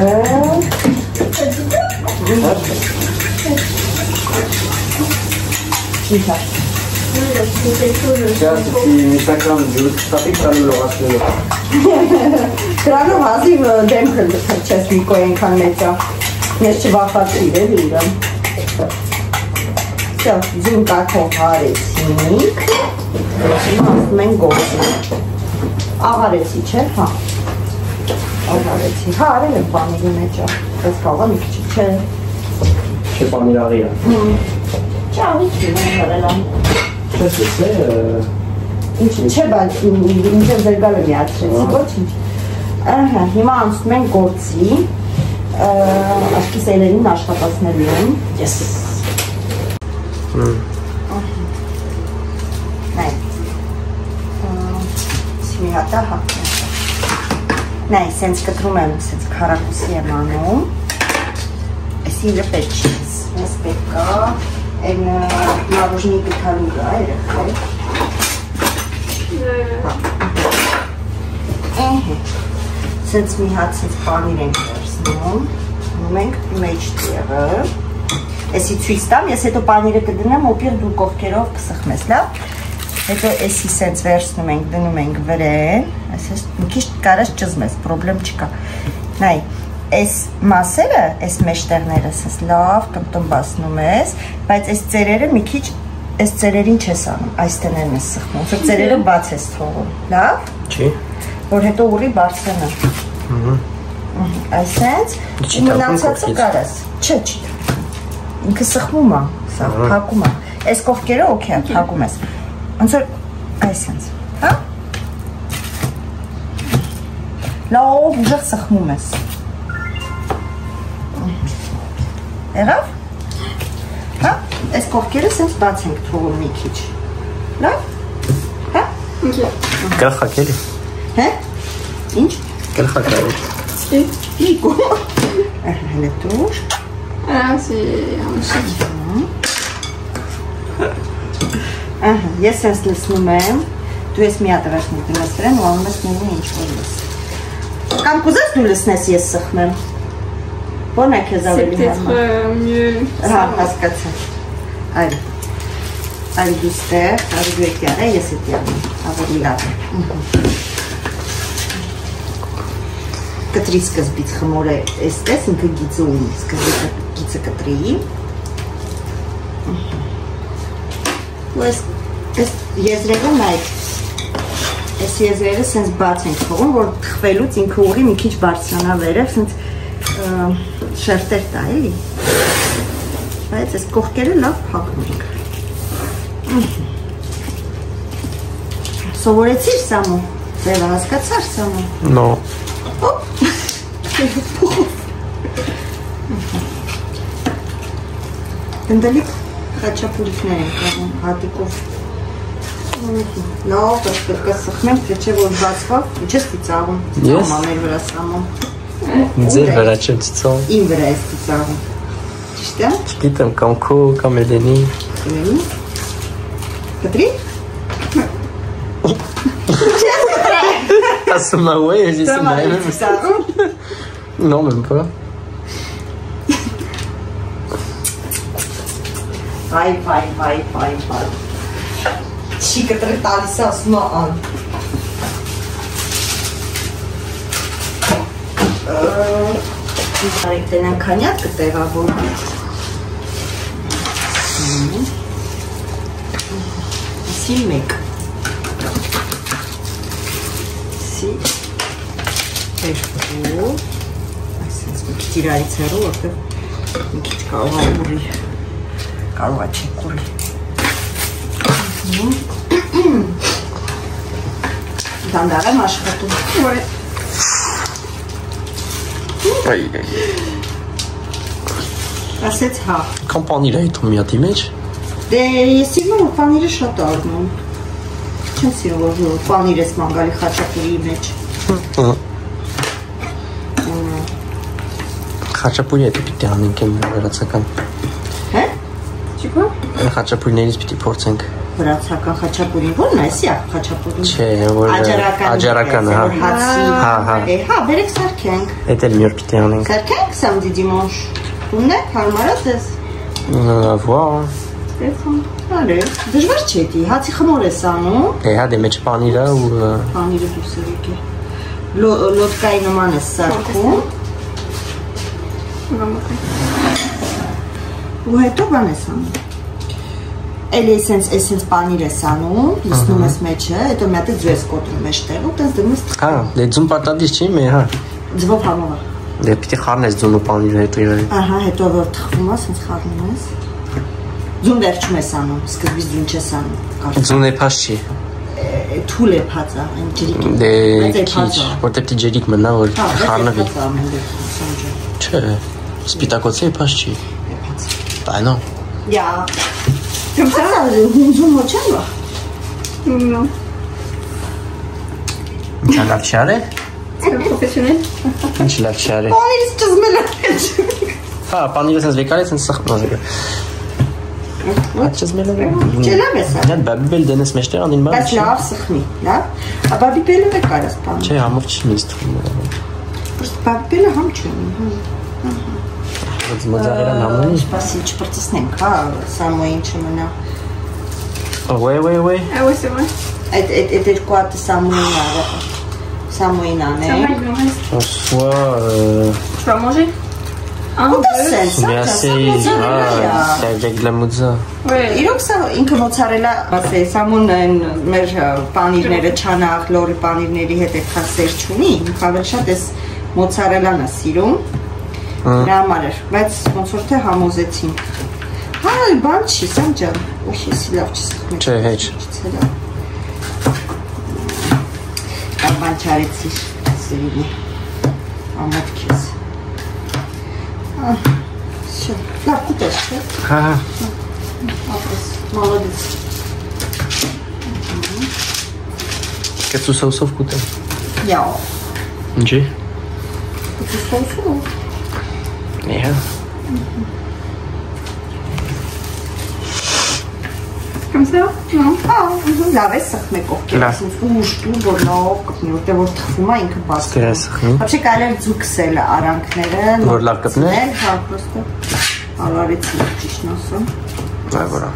Ինչա։ Չասի, մյուս անգամ ջուրը թափեք, տանում լողացնում։ Դրանով հազիվ դեմքը չես Նիկո ենքան մեջ է։ Ես չվախացի էլ իրեմ։ Всё, ձուն կաթով հարեցինք։ Ասում են գործի։ Աղարեցի, չէ՞, հա։ Աղարեցի։ Հա, արել եմ պանիրի մեջ է։ Բայց կաղա մի քիչ չէ։ Չէ պանիր աղի է։ Չէ, աղի չի արել ամ։ Չես է։ Ինչ չէ, բայց ինձ ձեր գալը միացրեցի, ոչինչ։ Ահա, հիմա անցնում ենք գործի։ Աշկիս Էլենին աշխատացնելու եմ։ Yes։ Նայ։ Մի հատա հապն։ Նայ, սենց կտրում եմ, սենց քառակուսի եմ անում։ Էսի իրը պետք չի։ Ես պետք է Այն մարուժնիկը քալուգա երեխա։ Սենց մի հատ սենց պանիր ենք վերցնում, ունենք մեջ տեղը, էսի ցույց տամ, ես հետո պանիրը կդնեմ, օպիր դու կողքերով կսխմես, լավ, հետո էսի սենց վերցնում ենք, դնում ենք վրեն, այսպես մի քիչ կարաս ճզմես, պրոբլեմ չկա, նայ, այս մասերը, այս մեջտեղները սենց լավ տմբասնում ես, բայց այս ծերերը մի քիչ, այս ծերերին չես անում, այս տներն ես սխմում, ոնց ծերերը բաց ես թողում, լավ, չի, որ հետո ուռի բարձրանա, այսենց, մնացածը կարաս, չէ, չի, ինքը սխմում է, սա փակում է, այս կողքերը օքեյ է, փակում ես, ոնց որ այսենց, հա, լավ ուժեղ սխմում ես, եղավ, հա, այս կողքերը սենց բաց ենք թողում մի քիչ, լավ, հա, գլխակ էլի, հե, ինչ, գլխակ էլի, լիկո, հենե տուր, c'est un chic. Ես սենց լսնում եմ, դու ես մի հատ վերցնում դնես վրան ու անում ես նույնը ինչ-որ լս, կամ կուզես դու լսնես ես սխմեմ, որն է քեզ ավելի հարմար։ C'est peut-être mieux. Հա, հասկացա, այլ դու ստեղ, այլ դու եք յարը, ես էտ յարում, ավելի լավ է, կտրի սկզբից խմոր է, էստես ինքը գիծը ունի, սկզբից գիծը կտրի, ու ես եզրերում այդ, ես եզրերը սենց բաց ենք թողում, որ թխվելուց ինքը ուղի մի քիչ բարձրանա վերև, սենց շերտեր տա, էլի, բայց ես կողքերը լավ փակում ենք, սովորեցիր Սամո, ձևը հասկացար Սամո, նո, Դնդալիկ խաչապուրիքներ են կաղում, հատիկով, լավ, պետք է սխմենք, թե չէ որ բացվավ, չես ծիծաղում, ծիծաղում ամեր վրա Սամոն, ձեր վրա չեմ ծիծաղում, իմ վրա ես ծիծաղում, ճիշտ է? Չգիտեմ, կամ քո, կամ Էլենի, կտրի? ասում է ու է, ես եմ նայում եմ, նո մեմ պա, Վայ, չի կտրի տալիս է ասում է ան, Արեք տենան քանյակ կտեղավոր, Սի մեկ, Սի երկու, այսպես մի քիչ իրարից հեռու, որտեղ մի քիչ կարող է ուռի, կարող է չեք ուռի, դանդաղ եմ աշխատում, ասեց հա, կամ պանիր է իթում մի հատի մեջ, դե ես սիրում եմ պանիրը շատ առնում, չեմ սիրում որ պանիր ես մանգալի խաչապուրի մեջ, խաչապուրի հետ պիտի անենք եմ վրացական, հե? Tu quoi? խաչապուրիներից պիտի փորձենք, վրացական խաչապուրին, որն է սիա խաչապուրին? չէ, որ աջարականը, հա, բերեք սարքենք, հետ էլ մի օր պիտի անենք, սարքենք սամդի դիմոնշ, տունն է, հարմարած ես, վա, արե, դժվար չէ դի, հացի խմոր ես անում, հա դե մեջ պանիրը ու պանիրը դուս է եկե, լոտկայի նման ես սարքում, ու հետո բան ես անում, էլի էսենց պանիր ես անում, լսնում ես մեջը, հետո մի հատ ձու ես կոտրում մեջ տեղը, տես դնում ես հա, դե ձուն պատադիս չի մեր, հա, ձվով համով է, դե պիտի խարնես ձուն ու պանիրը հետո իրարի, ահա, հետո որ թխվում ես, հենց խարնում ես, ձուն վերջում ես անում, սկզբից ձուն չես անում, ձուն էփած չի, թուլ էփած է, այն ջրիկ, դե քիչ, որտեղ պիտի ջրիկ մնա, որ խարնվի, չէ, սպիտակոցի էփած չի, տայնո, յա, հունձում ոչան բա, Non. Ինչ լավ շար է, C'est professionnel. ինչ լավ շար է, պանիրս ճզմել է, հա, պանիրը սենց վեկար է, սենց սխմնոզ է, Açızmele. Çela mesela. Yani babibel denes meşter anın var. Bas lav sıxmi, la. Babibeli ve karas pan. Şey hamur çimiz tıkım. Babibeli ham çumi. Mozzarella hamur. Spasi çpırtısnem ka samoyin çımına. Ouais. Ah ouais, c'est vrai. Et quoi te samoyina? Samoyina, Ça va, ne? il me reste. En soi, Tu vas manger? Un, Bu da deux. sen, mais assez. C'est avec de la mozza. Ouais. Իրոք սա ինքը մոցարելա, ասե, սամուն մեր պանիրները չանաղ, լորի պանիրների հետ է խասեր չունի, ինքավել շատ ես մոցարելան է սիրում, նրա համար էր, բայց ոնց որ թե համոզեցինք։ Հա, բան չի, սամ ջան, ուշ եսի լավ չսխմի։ Չէ, հեչ։ Բան չարեցիր, սիրինի, ամոտ քեզ։ Շո, լավ կուտես, չէ։ Ha. Молодец. Qu'est-ce que ça sauf coûte? Ja. J'ai. Das ist voll so. Ja. Comme ça? Non. Լավ է սխմե կողքեր, Լավ։ ուշ դու լավ կպնի, որտեղ որ թխվում է ինքը բաց։ Ստեղ է սխմի։ Вообще կարելի է ձուկսել արանքները, Որ լավ կպնել։ Հա, պրոստը ալարեցի ճիշտ ասեմ։ Ouais, voilà.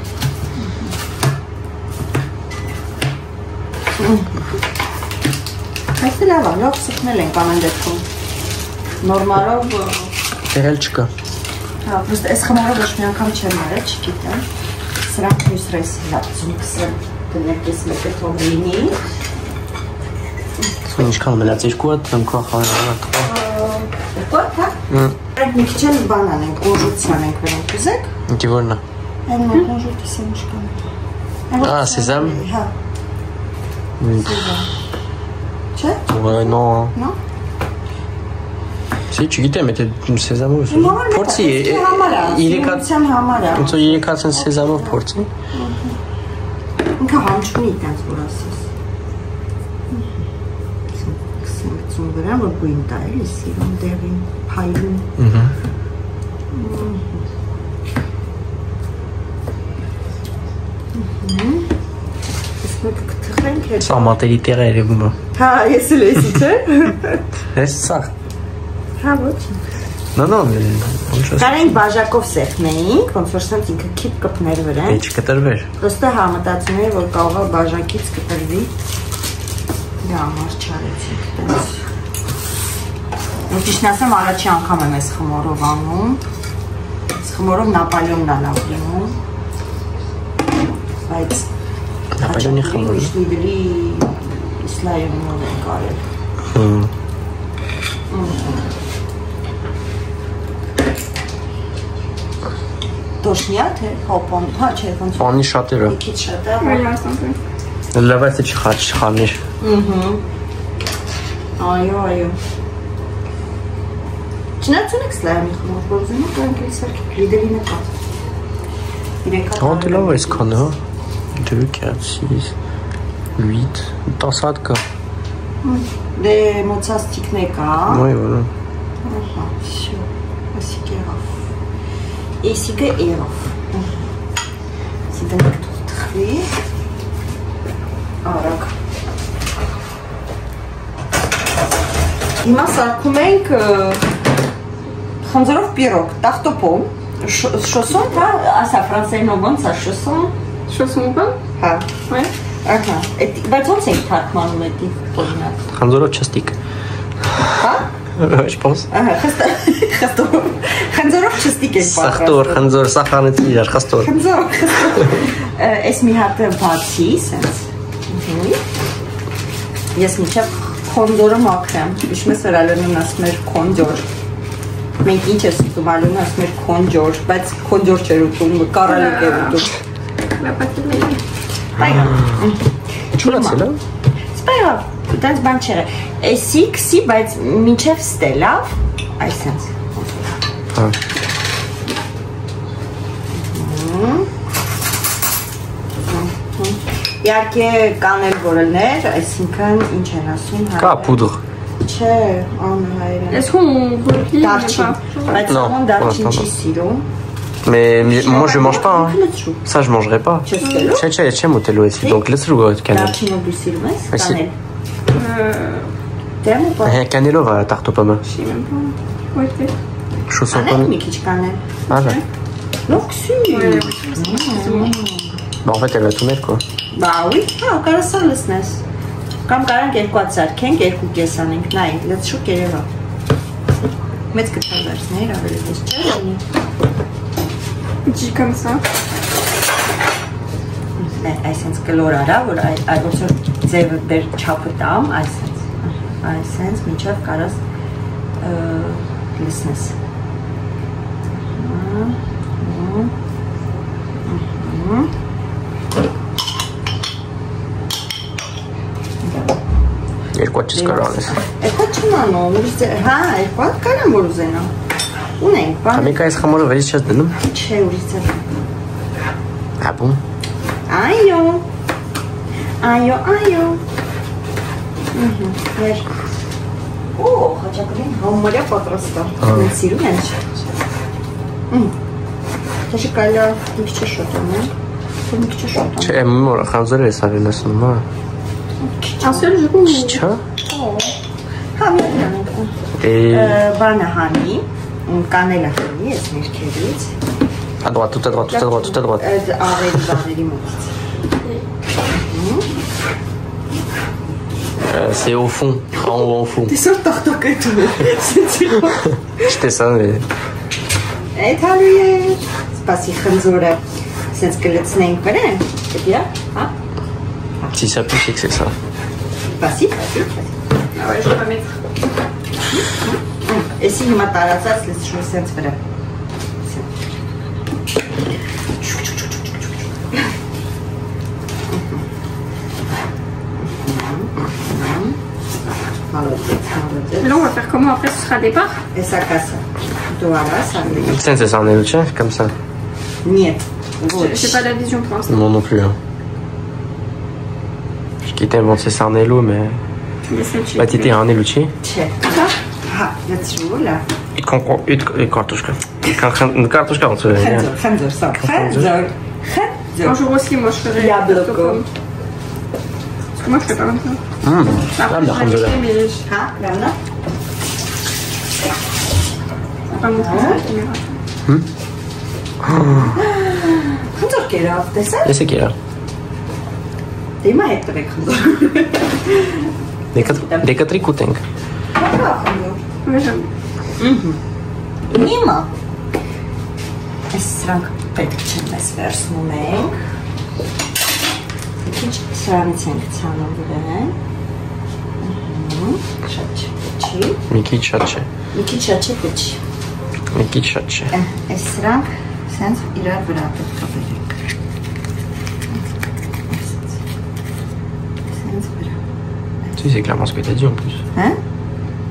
Այստեղ լավ է, լավ սխմել ենք ամեն դեպքում։ Նորմալով, Terel չկա։ հա, պրոստը այս խմորը ոչ մի անգամ չեմ արել, չգիտեմ։ Սրանք մյուս ռեյսի լավ ձուկսել, դնեք ես մեկ է թող լինի։ Սա ինչքան մնաց երկու հատ, ընկա խանանա։ Եկոտ, հա։ Այդ մի քիչ էլ բան անենք, կոնժուկցիան ենք վերենք, ուզեք։ Ինքի որն է։ Այն կոնժուկցիա ինչքան։ Ah, sésame. Հա, չէ։ Ouais, non. Non? Si, tu գիտեմ, եթե սեզամով։ Փորձի, իրեկացիան համար է։ Ոնց որ երեկացան սեզամով փորձի։ Ինքը համչունի այդպես որ ասես։ Սնցում վրա որ բույն տա էլի սիրում դեղին, փայլում։ Իսկ կթխենք հետ։ Սա մատերի տեղը երևում է։ Հա, ես էլ էսի, չէ։ Էս սա։ Հա, ոչ։ Non, mais bonne chose. Կարենք բաժակով սեղմեինք, ոնց որ սենց ինքը քիթ կպներ վրան։ Էջ կտրվեր։ Պրոստը համտածում էի, որ կարող է բաժակից կտրվի։ Դա համար չարեցինք տենց։ Որ ճիշտ ասեմ, առաջի անգամ եմ այս խմորով անում։ Այս խմորով Նապոլեոնն է լավ լինում։ Բայց Նապոլեոնի խմորը։ Շնիդլի իսլայումով են կարել։ Դոշնյա թե հոպոն, հա չէ, ոնց որ Պանի շատերը։ մի քիչ շատ է։ Ouais, il reste un peu. Լավ է չխանիր։ Այո։ Չնայած սլայմի խմոր, որ ուզում եք անկել սարքի լիդերի նկատ։ Հա, դե լավ է այսքանը, հա։ 2, 4, 6, 8, 10 հատ կա։ Դե մոցաստիկն է կա։ Ouais, voilà։ Ահա, շո, ասիկ երավ։ Էսիկը երավ։ Սիդանք թխվի։ Արակ։ Հիմա սարքում ենք խնձորով պիրոկ, տախտոպոմ, շոսոն, հա, ասա ֆրանսերենով ոնց է շոսոն։ Chausson ou pas? Հա, Ouais. ահա, բայց ոնց ենք թարգմանում էդի օրինակ։ Խանձորով չստիկ։ Հա? Je pense։ Ահա, խնձորով չստիկ ենք Սախտոր, խնձոր, սախանեցի իրար, խստոր։ Խնձոր։ Էս մի հատ բացի, սենց։ Ես միջև խոնձորը մաքրեմ։ Իշմ ես որ Ալոնին ասում էր խոնձոր։ Մենք ինչ ես ուտում, Ալոնին ասում էր խոնձոր, բայց խոնձոր չէր ուտում, կարալիկ էր ուտում։ La pâte de maille. Բայգա։ Չորացել է։ Սպայա, դրանց բան չեղե։ Էսի քսի, բայց միջև ստելավ, այսենց։ Հա։ Իհարկե կանել որելներ, այսինքն ինչ են ասում հայերը։ Կա պուդր։ Չէ, անհայերեն։ Est-ce qu'on replie ou Դարչին, pas? բայց Non, սամոն դարչին pour չի l'instant, սիրում։ Mais moi je mange pas. Hein. Ça je mangerai pas. C'è motello ici. Donc laisse-le go cannelle. Merci. Cannello va la tarte aux pommes. Je sais même pas. Ouais, peut-être. Chausson pomme. Ah ouais. Bah en fait elle va tout mettre quoi. Bah oui. Ah, կարա սա լցնես։ Կամ կարանք երկու ածարկենք, երկու կես անենք։ Նայ, լց շուտ երևա։ Մեծ կտարներ ավելի դες չէ՞ լինի։ Dis comme ça. Այսենց կլոր արա, որ այդ ոնց որ ձևը դեր չափը տամ, այսենց միջավ կարաս լցնես։ Երկու չես կարող անես։ Երկու չեմ անում, հա, երկու կարամ որ ուզենամ։ Ունենք, բան։ Ամիկա այս խմորը վեճ չես դնում։ Չէ, ուրիշ ձև։ Աբում։ Այո։ Այո, այո։ Հեր։ Օ, խաչակրին համարյա պատրաստ է։ Մենք սիրում ենք։ Դաշի կայլա մի քիչ շոտում է։ Մի քիչ շոտում։ Չէ, մորը խանձորը էս արին ասում, հա։ Ասել ժուգում։ Չէ։ Հա, մի անենք։ Բանը հանի, կանելը հանի, ես ներքերից։ À droite, tout à droite, tout à droite, tout à droite. C'est au fond, en haut, en fond. T'es sûr que t'as retoqué tout. J'étais ça, mais... Et t'as lui, c'est pas si khenzora. C'est ce que le snake fait, c'est bien, hein? Si ça pue, c'est que c'est ça. Pas si. Ah ouais, je vais pas mettre. Et si il m'a taré ça, c'est le sens vrai. Là, on va faire comment après? Ce sera départ? Et ça casse. Voilà, ça me C'est ça, on est le tien, comme ça. Niet. J'ai pas la vision pour l'instant. Non, non plus. Hein. Je quitte inventé Sarnello, mais... Bah, t'étais un Elucci. C'è. Ah, là. Une cartouche. Une cartouche, quand tu veux. Khanzor, ça. Khanzor. Un jour aussi, moi, je ferai... Яблоко. Parce que moi, je fais pas comme ça. Après, je vais arrêter, mais... Ah, là. Ça va pas montrer ça à la caméra. Khanzor qu'est là, t'es ça? Et c'est qui là? T'es ma être avec Khanzor. Des catricoutenques. Ouais, j'aime. Nima. Սրանք պետք չեն մեզ վերցնում ենք։ Մի քիչ սրանից ենք ցանում վրան։ Շատ չի։ Մի քիչ շատ չէ։ Մի քիչ շատ չի պետք։ Մի քիչ շատ չէ։ Այս սրանք սենց իրար վրա պետք է բերենք։ Սենց վրա։ Tu sais, c'est clairement ce que t'as dit en plus. Hein?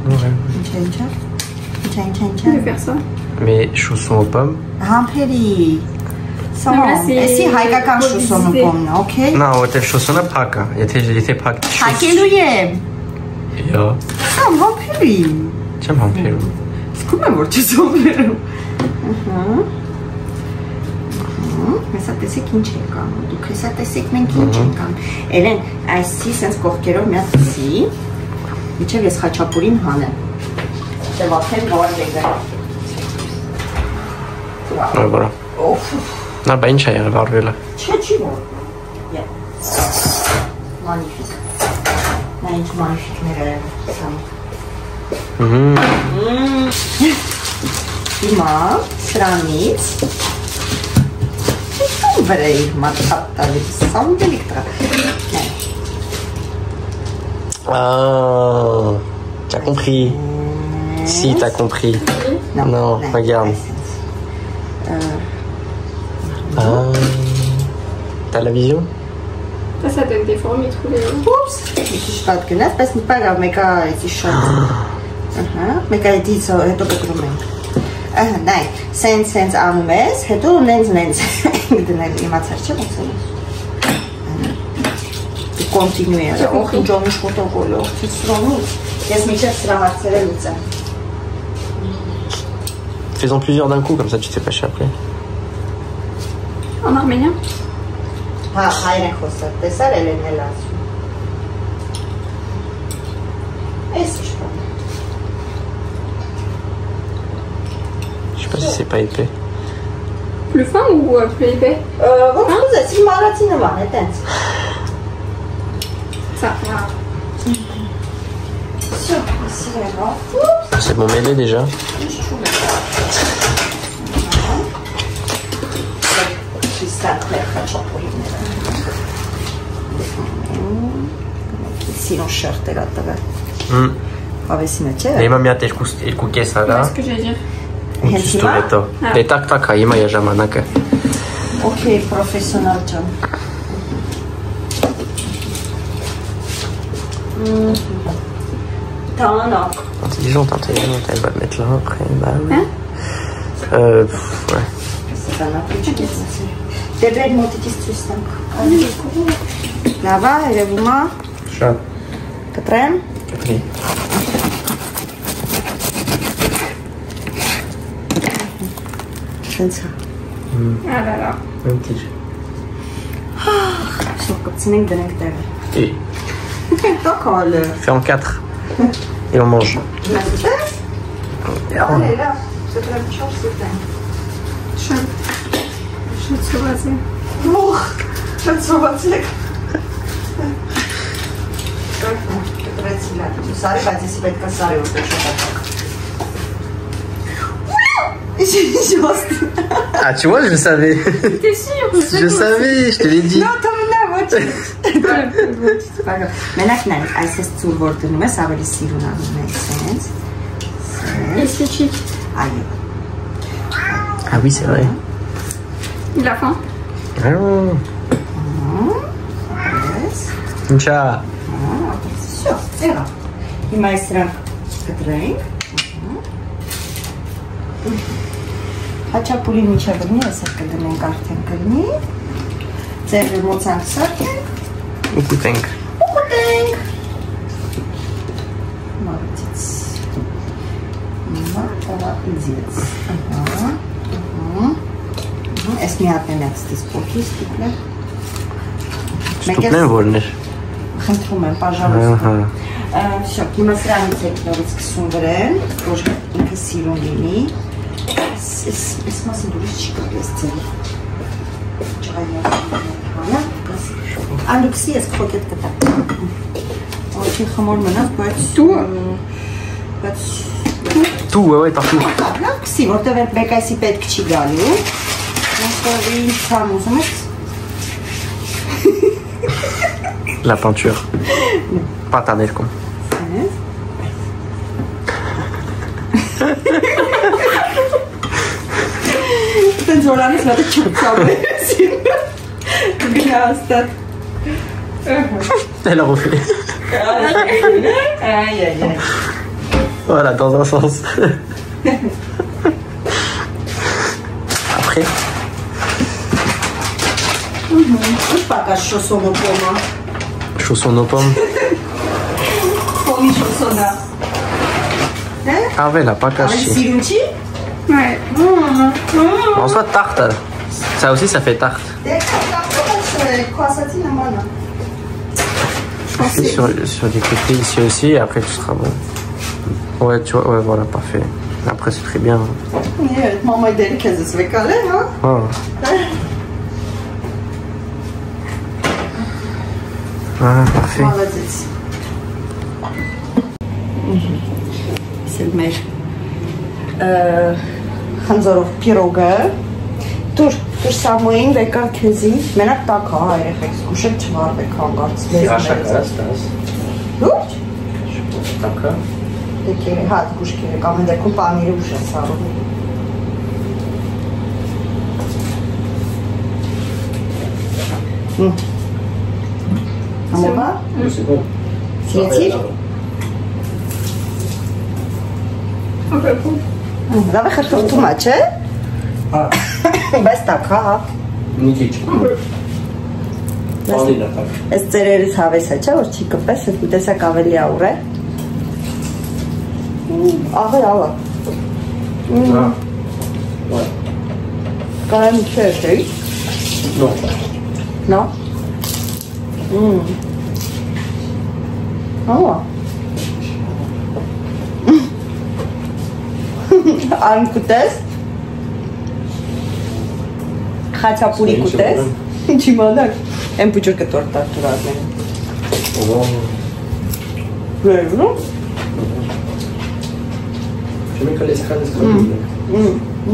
Ouais. Je vais faire ça. Mais chaussons aux pommes. Համբերի։ Սա էսի հայկական շուսոնը կոմն է, օքեյ։ Non, вот это шоссона пака. Եթե փակ։ Հակելու եմ։ Յա։ Սա համբերի։ Չեմ համբերում։ Սկում եմ որ չես համբերում։ Հեսա տեսեք ինչ ենք անում, դուք հեսա տեսեք մենք ինչ ենք անում։ Էլեն, այսի սենց կողքերով մի հատ սի, միջև ես խաչապուրին հանեմ։ Դե վաթեն գար դեգա։ Ouais, voilà. Non, bah, une chair, elle va arriver là. Չի որ։ Magnifique. Նա ինչ magnifique-ներ է սամ։ Հիմա սրանից Ինչու վրա իր մատատալի սանդելիկ տրա։ Ah, t'as compris. Si, t'as compris. Non, regarde. T'as la vision? Ça donne des formes et tout. Oups, je pas que là, parce que pas grave, mais quand il chante. Mais quand il dit ça, il doit pas trop même. Nein, sense anumes, հետո lens դնել իմացար չէ՞ ոնց է։ Continue. Ох, ինչ ֆոտոգոլով, ծրոնից։ Ես միջև սրա հարցերը լուծեմ։ Fais-en plusieurs d'un coup, comme ça tu te fais pas chier après. Անարմենիա։ Հա, հայր են խոսալ, տեսար էլ են էլ ասում։ Այս չկա։ Je sais pas si c'est pas épais. Plus fin ou plus épais? Ոնց ուզես, իմ արածի նման է, տենց։ Ça va. C'est bon mêlé déjà. Սիրուն շերտ էր ատվը։ Հավեսինը չէ։ Հիմա մի հատ երկու կես արա։ Qu'est-ce que j'allais dire? Հենց հիմա։ Դե տակ հա, հիմա է ժամանակը։ Okay, professional ջան։ Tana. Intelligente, elle va le mettre là après. Bah oui. Hein? Ouais. C'est pas n'importe quoi. Դեպեր մոտիկից ցույց տանք։ Լավ է, երևում է։ Շատ։ Կտրեմ։ Կտրի։ Սենց է։ Ah là là. Un petit jeu. Շոկ կպցնենք դնենք տեղը։ Et Տակալ է։ fait en 4. Et on mange. Allez là, c'est très chaud, c'est bien. Je te souhaite. Je te souhaite. Կտրեցի լավ։ Սարի, բայց եսի պետք է սարի ուտել շոկատակ։ Ah, tu vois, je le savais. T'es sûr? Je savais, je te l'ai dit. Non, t'as Մենակ նայք, այս ես ծուր որ դնում ես, ավելի սիրուն անում է սենց։ Et c'est chic. Այո։ Ah oui, c'est vrai. Il a faim? Ah. Incha. Всё, եղա։ Հիմա այս սրանք կտրենք։ Հաչապուրի միջավրնի ես էլ կդնենք արդեն կլնի։ Ձերը մոցանք սարքենք։ Ուկուտենք։ Ուկուտենք։ Մարտից։ Մարտավա իձից։ Ես մի հատն եմ ստիս պոքի ստուպլը։ Ստուպլեն որն էր։ Խնդրում եմ, պաժարություն։ Всё, հիմա սրանից եք նորից կսուն վրեն, որ ինքը սիրուն լինի։ Ես մասը դուրս չի կրես ձերի։ Ալուքսի ես փոքետ կտակ։ Очень խմոր մնաց, բայց Tout, ouais, partout. Լավքսի, որտեղ մեկ այսի պետք չի գալու։ Որտեղ ինչ ցամ ուզում ես։ La peinture. Pâte à nercom. Ten zorlanış là da çok çalıyorsun. Biraz da. Elle a refait. Aïe aïe aïe. Voilà, dans un sens. Après. Uși fac așa șosonul poma. Chausson aux pommes. Pomi șosona. Ah ouais, la pâte Avec cachée. sirunci? Ouais. En soit tarte. Ça aussi, ça fait tarte. Et sur des côtés ici aussi, et après tout sera bon. Ouais, tu vois, ouais, voilà, parfait. Après, c'est très bien. Maman deli kezesi ve kale ha? Ah. Ah, parfait. Молодец. Սելմեր խնձորով պիրոգը դուր Սամոյին վեկա քեզի մենակ տակ հա երեխեք զգուշեք չվարվեք հանգարց Լուրջ? Տակը Դեկերը հատ գուշկերը կամ ընդերքում պանիրը ուշ է սարում Համոբա? Սիրեցիր? Լավ է խրթորդում է, չէ? Բայց տակ, հա, հա Մի քիչ Ես ծերերից հավես է, չէ, որ չի կպես, ես տեսակ ավելի աուր է Աղի աղա Կարեմ չէ, չէ Non. Non? Oh. Ան կուտես? Խաչապուրի կուտես? Ինչի մանակ? Են պուջոկը տորտար տուրազեն։ Վերնո? J'aime quand les crânes se trouvent.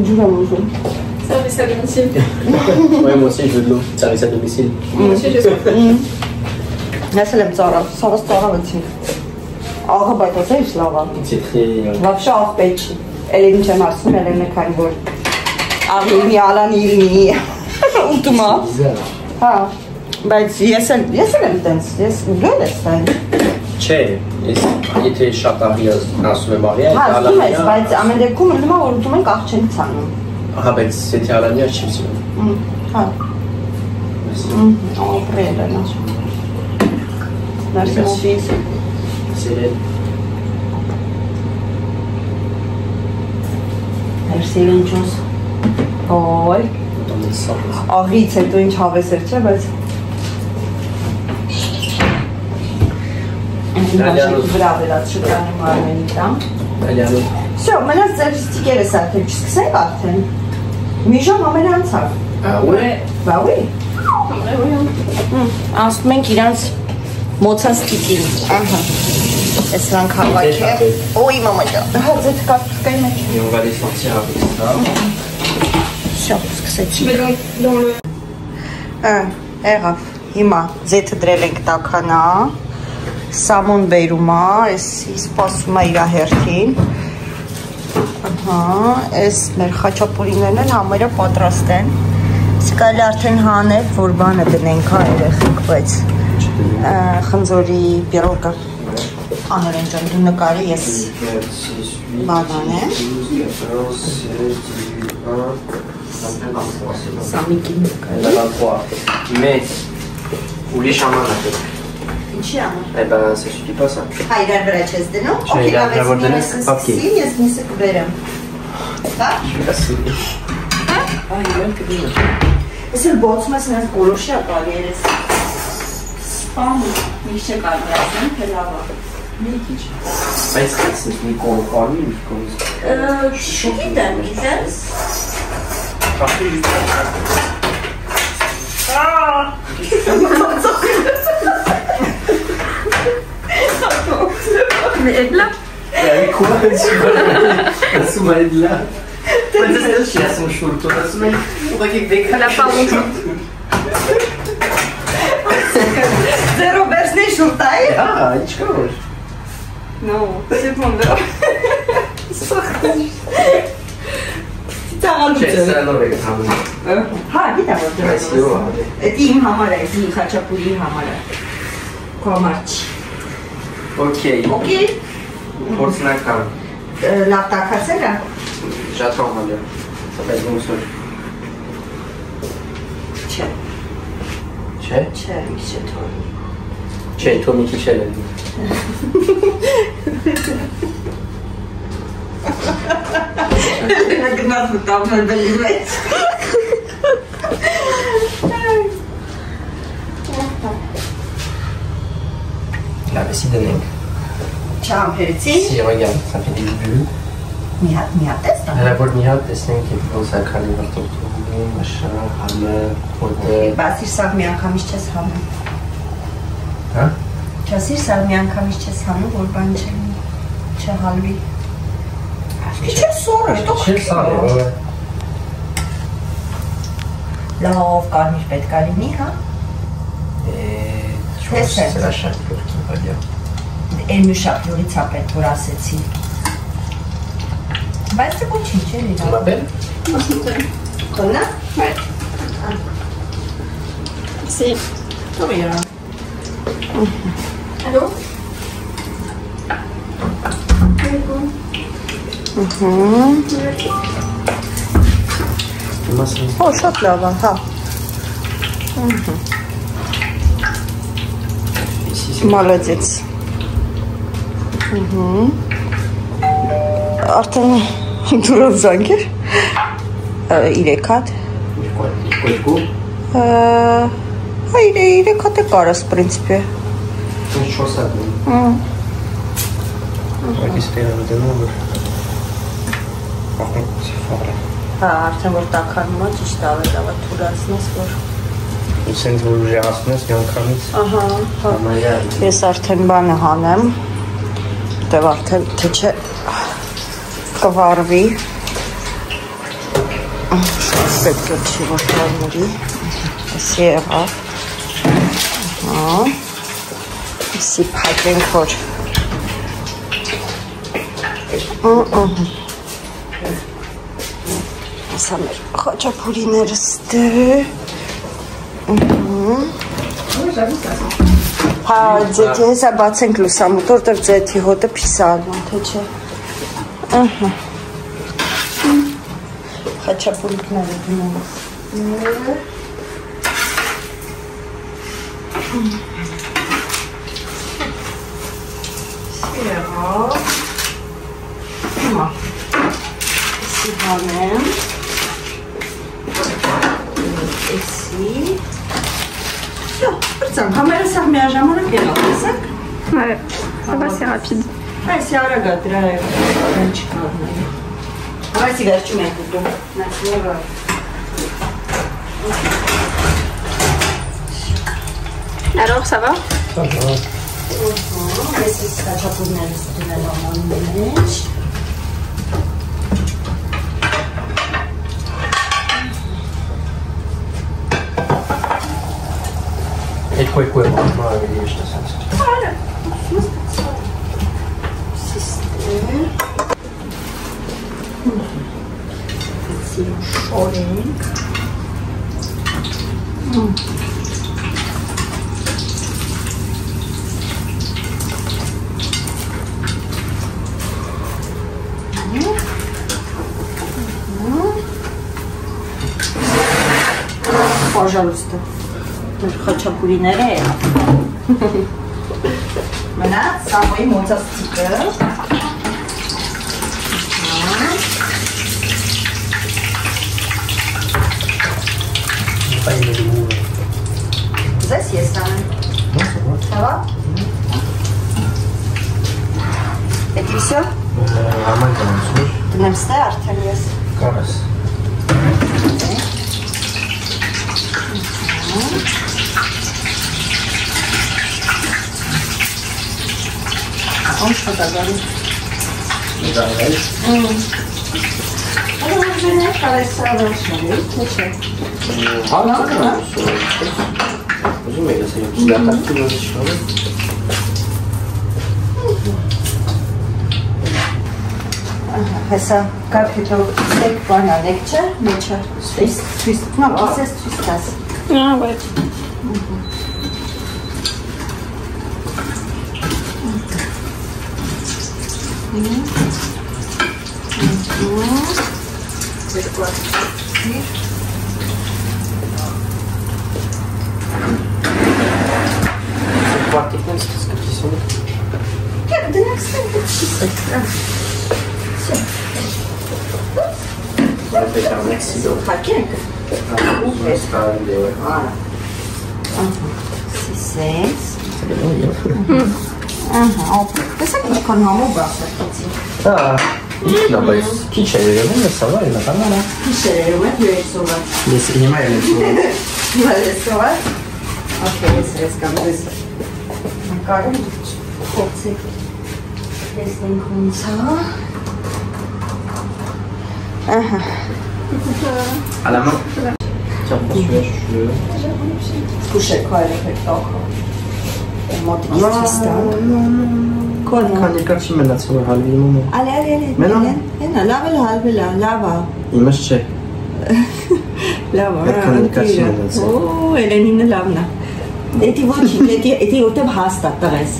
Ջուրամ ուզում։ Service à domicile. Ouais, moi aussi, je veux de l'eau. Service à domicile. Moi aussi, j'ai ça. Ես եմ ծառա, սաղս ծառավեցինք։ Աղը բայտոս է իսլավա։ C'est très... Вообще աղ պետք չի։ Էլեն չեմ ասում, էլեն է քանի որ աղիլմի, ալան իլմի ուտումա։ Bizarre. Հա, բայց ես եմ տենց, ես գել ես տեն։ Չէ, եթե շատ աղի ասում եմ աղի, Հա, զգում ես, բայց ամեն դեպքում նմա որ ուտում ենք աղջենից անում։ Ահա, բայց եթե ալանյա չեմ սիրում։ Հա։ Ապրել են ասում։ Merci mon fils. C'est Merci ինչոս։ Ոյ։ Աղից հետո ինչ հավես էր չէ, բայց Այնքան վրա վերած շուտանում արմենի տամ։ Ալյանը։ Всё, մնաց ձեր ստիկերը սարքել, չսկսենք արդեն։ Մի ժամ ամեն անցավ։ Ouais. Բա oui։ Ասում ենք իրանց մոցան ստիկին։ Ահա։ Այս լանք հավաք է։ Ոյ մամա ջան։ Հա, ձեթ կապկայի մեջ։ Et on va les sortir avec ça. Всё, սկսեցի։ Mais dans le... Եղավ, հիմա ձեթը դրել ենք տականա, սամոն բերում է, էսի սպասում է իր հերթին, էս մեր խաչապուրիներն են համերը պատրաստ են, սկայլ արդեն հանել, որ բանը դնենք երեխեք, բայց խնձորի պիրոգը աներեն ջան, դու նկարի ես բանան եմ, Սամիկին նկարի։ 23. Mais, ou les chamans là. Ինչի անում։ Eh ben, ça suffit pas ça. Հա, իրար վրա չես դնում։ Չէ, իրար վրա որ դնես, պապկի։ Ես միսը կբերեմ։ Հա։ Ես էլ բոցում ես նրանց գոլոշի ապալի երես։ Սպամ, մի շեք ալիազեն, հելավա։ Մի քիչ։ Բայց խեցնես մի կողմի, մի կողմի։ Չգիտեմ, գիտես։ Parfait, juste. Mais elle là. Quoi? Asuma est là. Mas eu son short, Asuma. On va quelque chose. Elle a pas honte. Zero bersne shurtay? Ah, hiç kalmış. Non, c'est bon, là. C'è allora che fanno. Հա, գիտեմ որ դրես։ Էդի իմ համար է, էդի խաչապուրի համար է։ Քո համար չի։ Okay. Okay։ Porținacam. Լավ տակացել է։ J'attends, mon Dieu. Ça va être bon seul. Չէ։ C'è? Չէ, չէ թող։ C'è, il tuo amico c'è lì. Գնաց մտավներ բելի մեջ։ La vessie de Neng. Չամփերեցի։ Si, regarde, ça fait des bulles. Մի հատ էս տա։ Հրավոր մի հատ տեսնենք եթե ոնց է քանի վարդոտում, մաշա, համը, փոդը։ Բասիր սաղ մի անգամից չես հանում։ Հա? Չասիր սաղ մի անգամից չես հանում, որ բան չհալվի։ Իչեր սորը, տող Չէ, սարը, ouais. Լավ կարմիր պետք է լինի, հա։ Je pense que c'est la chapelure qui va bien. Էլ մի շապլյուրից է պետք, որ ասեցի։ Բայց դե ոչինչ էլի։ Tu m'appelles? Կոնա։ Ouais. Si. Oh yeah. Allô? Oh, շատ լավ է, հա։ Молодец. Արդեն դուրով զանգեր։ 3 հատ։ Quoi? 3 հատ է կարաս, պրինցիպի։ 4 հատ։ Այս տերը դնում է։ Հա, արդեն որ տաքանում է, ճիշտ ավետավա թուրացնես, որ Սենց որ ուժեղացնես միանգամից։ Ահա, ես արդեն բանը հանեմ, դև արդեն թե չէ կվարվի, պետք է չի որ կարների, ես եղավ, եսի պայքենք որ ասա մեր խաչապուրիներս դե Հա, ձեթի հեսա բացենք լուսամուտ, որտև ձեթի հոտը պիսալն, թե չէ խաչապուրիկները դնում Սիրեղավ Հիմա Սի հանեմ Էսի Համերը սաղ միաժամանակ եղավ, տեսակ? Ouais, ça va, c'est rapide. Ouais, c'est արագ է, դրա են չկարնային։ Հավայսի վերջում ենք ուտում, նացնողը։ Alors, ça va? Ça va. Ես ես խաչապուրներս դնել ամանում մեջ։ Et quoi, moi, je te sens. Voilà. Système. C'est chaud. Пожалуйста. Խաչապուրիները է մնաց սամոյի մոցաստիկը Զես ես անեմ Սավա? Էդ վիսյո? Աման կանցուր Դնեմ ստե արդեն ես Կարաս Ոնց պատագարի Դարել Ալո վենե կարես սավաշնի Թե չէ Հալա Ուզում եք ասել Սիդատակտին որ իշխանը Հեսա կապիտո սեք բանանեք չէ Մեջը Թույստ Նա ասես թույստ տաս Ah, ouais. Պարտիկնեն սկսկը կիսում Դնեք ստենք չիսը Պետարնեք սիդով Հակենք Ես կարին դեվը Սիսես Ահա, տեսակ ինչքան համով բասակեցի Հա, ինքնա, բայց քիչ է երևում, ես սավար է նականարա Քիչ է երևում եք յու եք սովար Ես հիմա եմ սովար Հիմա ես սովար Okay, ես կամ ես Նկարում խոցեք Ես ենք ունցա Ահա Ալամա Չապ պասուեր Կուշեք հայրեք եք տախը Մոտիկից չստանք Կան երկարչի մենացում է հալվի իմում է Ալի, ենա, լավ էլ հալվել է, լավ է Իմս չէ Լավ է, Այդքան երկարչի մենացում Օ, Էլենինը լավն է Էդի ոչի, էդի որտև հաստ է տղես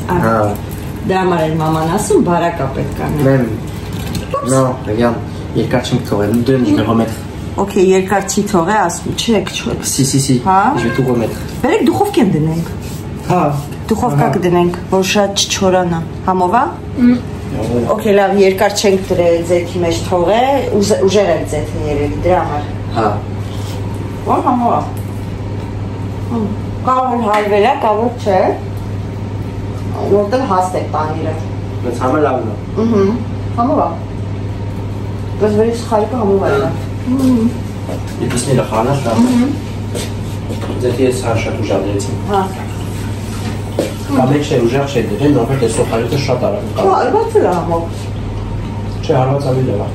Դա համար էլ մաման ասում, բարակա պետք անեմ Մեմ, նո, ռեգան, երկարչին կթողել, դեն je vais remettre Okay, երկար չի թող է ասում, չեք չեք Si, je vais tout remettre Բերեք դուխովք են դնենք Հա Դուխովկա կդնենք, որ շատ չչորանա Համով է? Okay, լավ, երկար չենք դրել ձեթի մեջ թող է Ուժեր էլ ձեթը երևի, դրա համար Հա Ո՞ր համով է? Կարող հարվելա, կարող չէ։ Որտեղ հաստ է պանիրը։ Բայց համը լավն է։ Համով է։ Բայց վերից խարիկը համով է։ Դիտուսները խանած լավ։ Ձեթի ես շատ ուժ ադրեցին։ Հա։ Ամեն չէ ուժեղ չէ դրեն, նորմալ է սոխարիքը շատ արագ կա։ Հա, արված է համով։ Չէ, հարված ավելի լավ։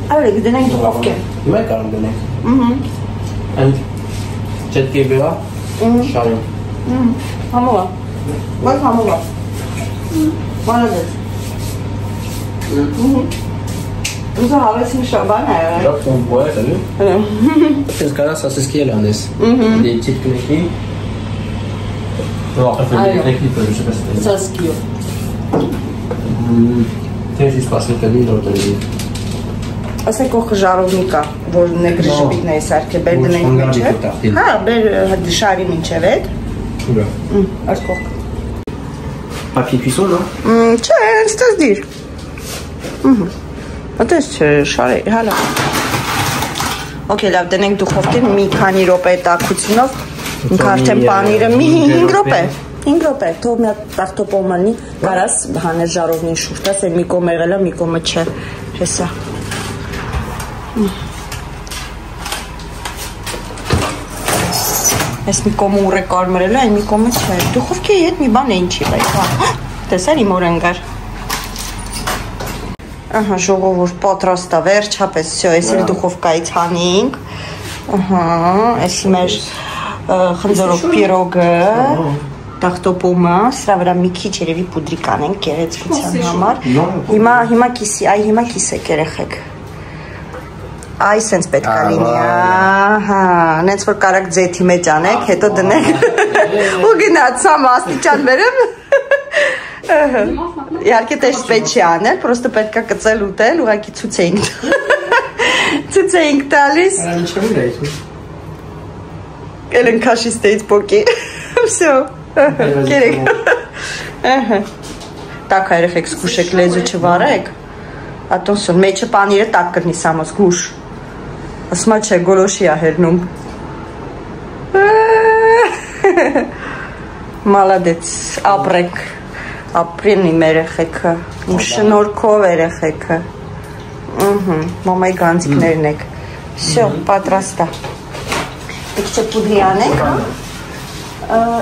Այո, գտնենք դուխովկե։ Հիմա կարող դնենք։ Այն չետքի վրա շարում։ Համով է։ Բայց համով է։ Մանադեց։ Ուզա հավեսին շաբան է։ Շատ կոմբո է, էլի։ Ես կարա սասիսկի էլ անես։ Դե չիտքնեկի։ Այո։ Սասկիո։ Թեժի սպասել կդի լորդերի։ Ասեք օ խժարովնի կա, որ նեգրի շպիկն է սարքե, բեր դնենք մինչև։ Հա, բեր շարի մինչև էդ։ Ուրա։ Արկող։ Papier cuisson, non? Չէ, ստես դիր։ Ատես չէ, շարի, հալա։ Okay, լավ, դնենք դուխովկին մի քանի րոպե տաքությունով։ Ինք արդեն պանիրը մի 5 րոպե։ 5 րոպե, թող մի հատ տախտոպոմանի կարաս հանես ժարովնի շուրջ, դաս է մի կոմ եղել է, մի կոմը չէ։ Հեսա։ Ես մի կոմը ուռը կարմրել է, մի կոմը չէ։ Դուխովկի հետ մի բան է ինչի բայց, հա։ Տեսար իմ օրենգար։ Ահա, ժողովուրդ պատրաստ է, վերջապես, всё, ես էլ դուխովկայից հանինք։ Ահա, էսի մեր խնձորով պիրոգը, տախտոպոմը, սրա վրա մի քիչ երևի պուդրիկ անենք գեղեցկության համար։ Հիմա կիսի, այ հիմա կիսեք երեխեք։ Այ սենց պետք է լինի, ահա, նենց որ կարակ ձեթի մեջ անեք, հետո դնեք ու գնացա աստիճան բերեմ։ Իհարկե տես պետք չի անել, պրոստը պետք է կծել ուտել, ուղղակի ցույց էինք տալիս։ Էլ ընքաշիստեից պոկի, всё, կերեք։ Տակ երեխեք զգուշեք, լեզու չվարեք, ատոնսուն, մեջը պանիրը տակ կրնի սամոս, գուշ, ասմա չէ, գոլոշի է հերնում։ Մալադեց, ապրեք, ապրին իմ երեխեքը, իմ շնորքով երեխեքը, մամայի գանձիկներն եք, всё, պատրաստ է, եք չէ պուդրի անենք,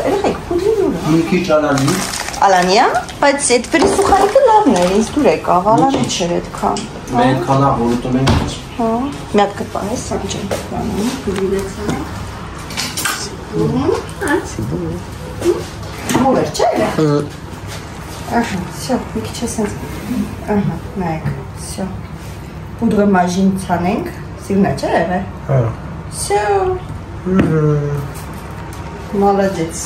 երեխեք, պուդրին ուր է։ Մի քիչ ալանի։ Ալանի է, բայց այդ վրի սուխարիկը լավն է, ինձ դուր եկավ, ալանի չէր այդքան։ Մենք քանա որ ուտում ենք։ Հա, մի հատ կպանես, սանջենք պանում, պուդրի դեցանենք։ Մուլեր չէ երեխ։ Ահա, всё, մի քիչ էսենց։ Ահա, նայեք, всё։ Պուդրը մաժին ցանենք, սիրուն է չէ եղե։ Հա։ Всё։ Молодец։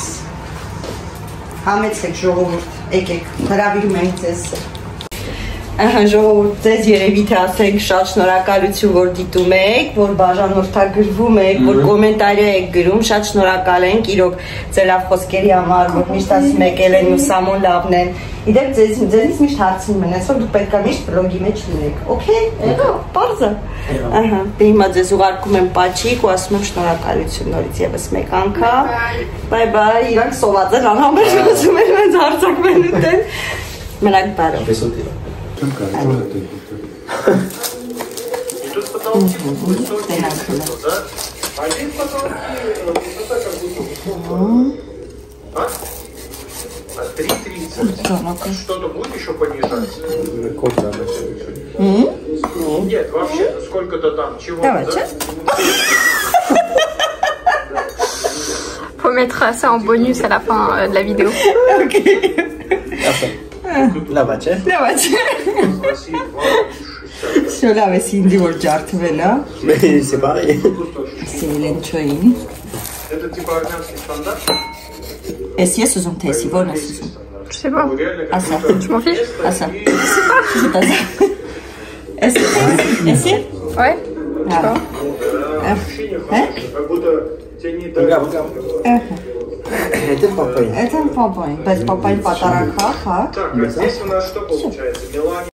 Համեցեք ժողովուրդ, եկեք, հրավիրում ենք ձեզ։ Ահա ժողովուրդ, ձեզ երևի թե ասենք շատ շնորհակալություն, որ դիտում եք, որ բաժանորդագրվում եք, որ կոմենտարի եք գրում, շատ շնորհակալ ենք, իրոք ձեր լավ խոսքերի համար, որ միշտ ասում եք Էլեն ու Սամոն լավն են։ Իդեպ ձեզնից միշտ հարցնում են, այսօր դուք պետք է միշտ վլոգի մեջ լինեք։ Okay, եղավ, պարզ է։ Ահա, դե հիմա ձեզ ուղարկում եմ պաչիկ ու ասում եմ շնորհակալություն նորից եւս մեկ անգամ։ Բայ, իրանք սոված են, անհամբեր ուզում են ինձ հարցակվել ուտել։ Մնաք բարով։ Что-то будет еще понижать? Нет, вообще, сколько-то там чего-то. Faut mettre ça en bonus à la fin de la vidéo. Ok. La voiture. Все, là, c'est une dior jartvela. Mais c'est pareil. C'est l'enchoin. Это типа армянский стандарт? Est-ce que c'est un test? Bon, c'est Je sais pas. Ah ça. Je m'en fiche. Ah ça. C'est pas ça. Est-ce que Ouais. Je sais pas. Как будто тебе не так. Это папай. Это папай. Без папай патарака, ха. Так, а здесь у нас что получается? Мелания.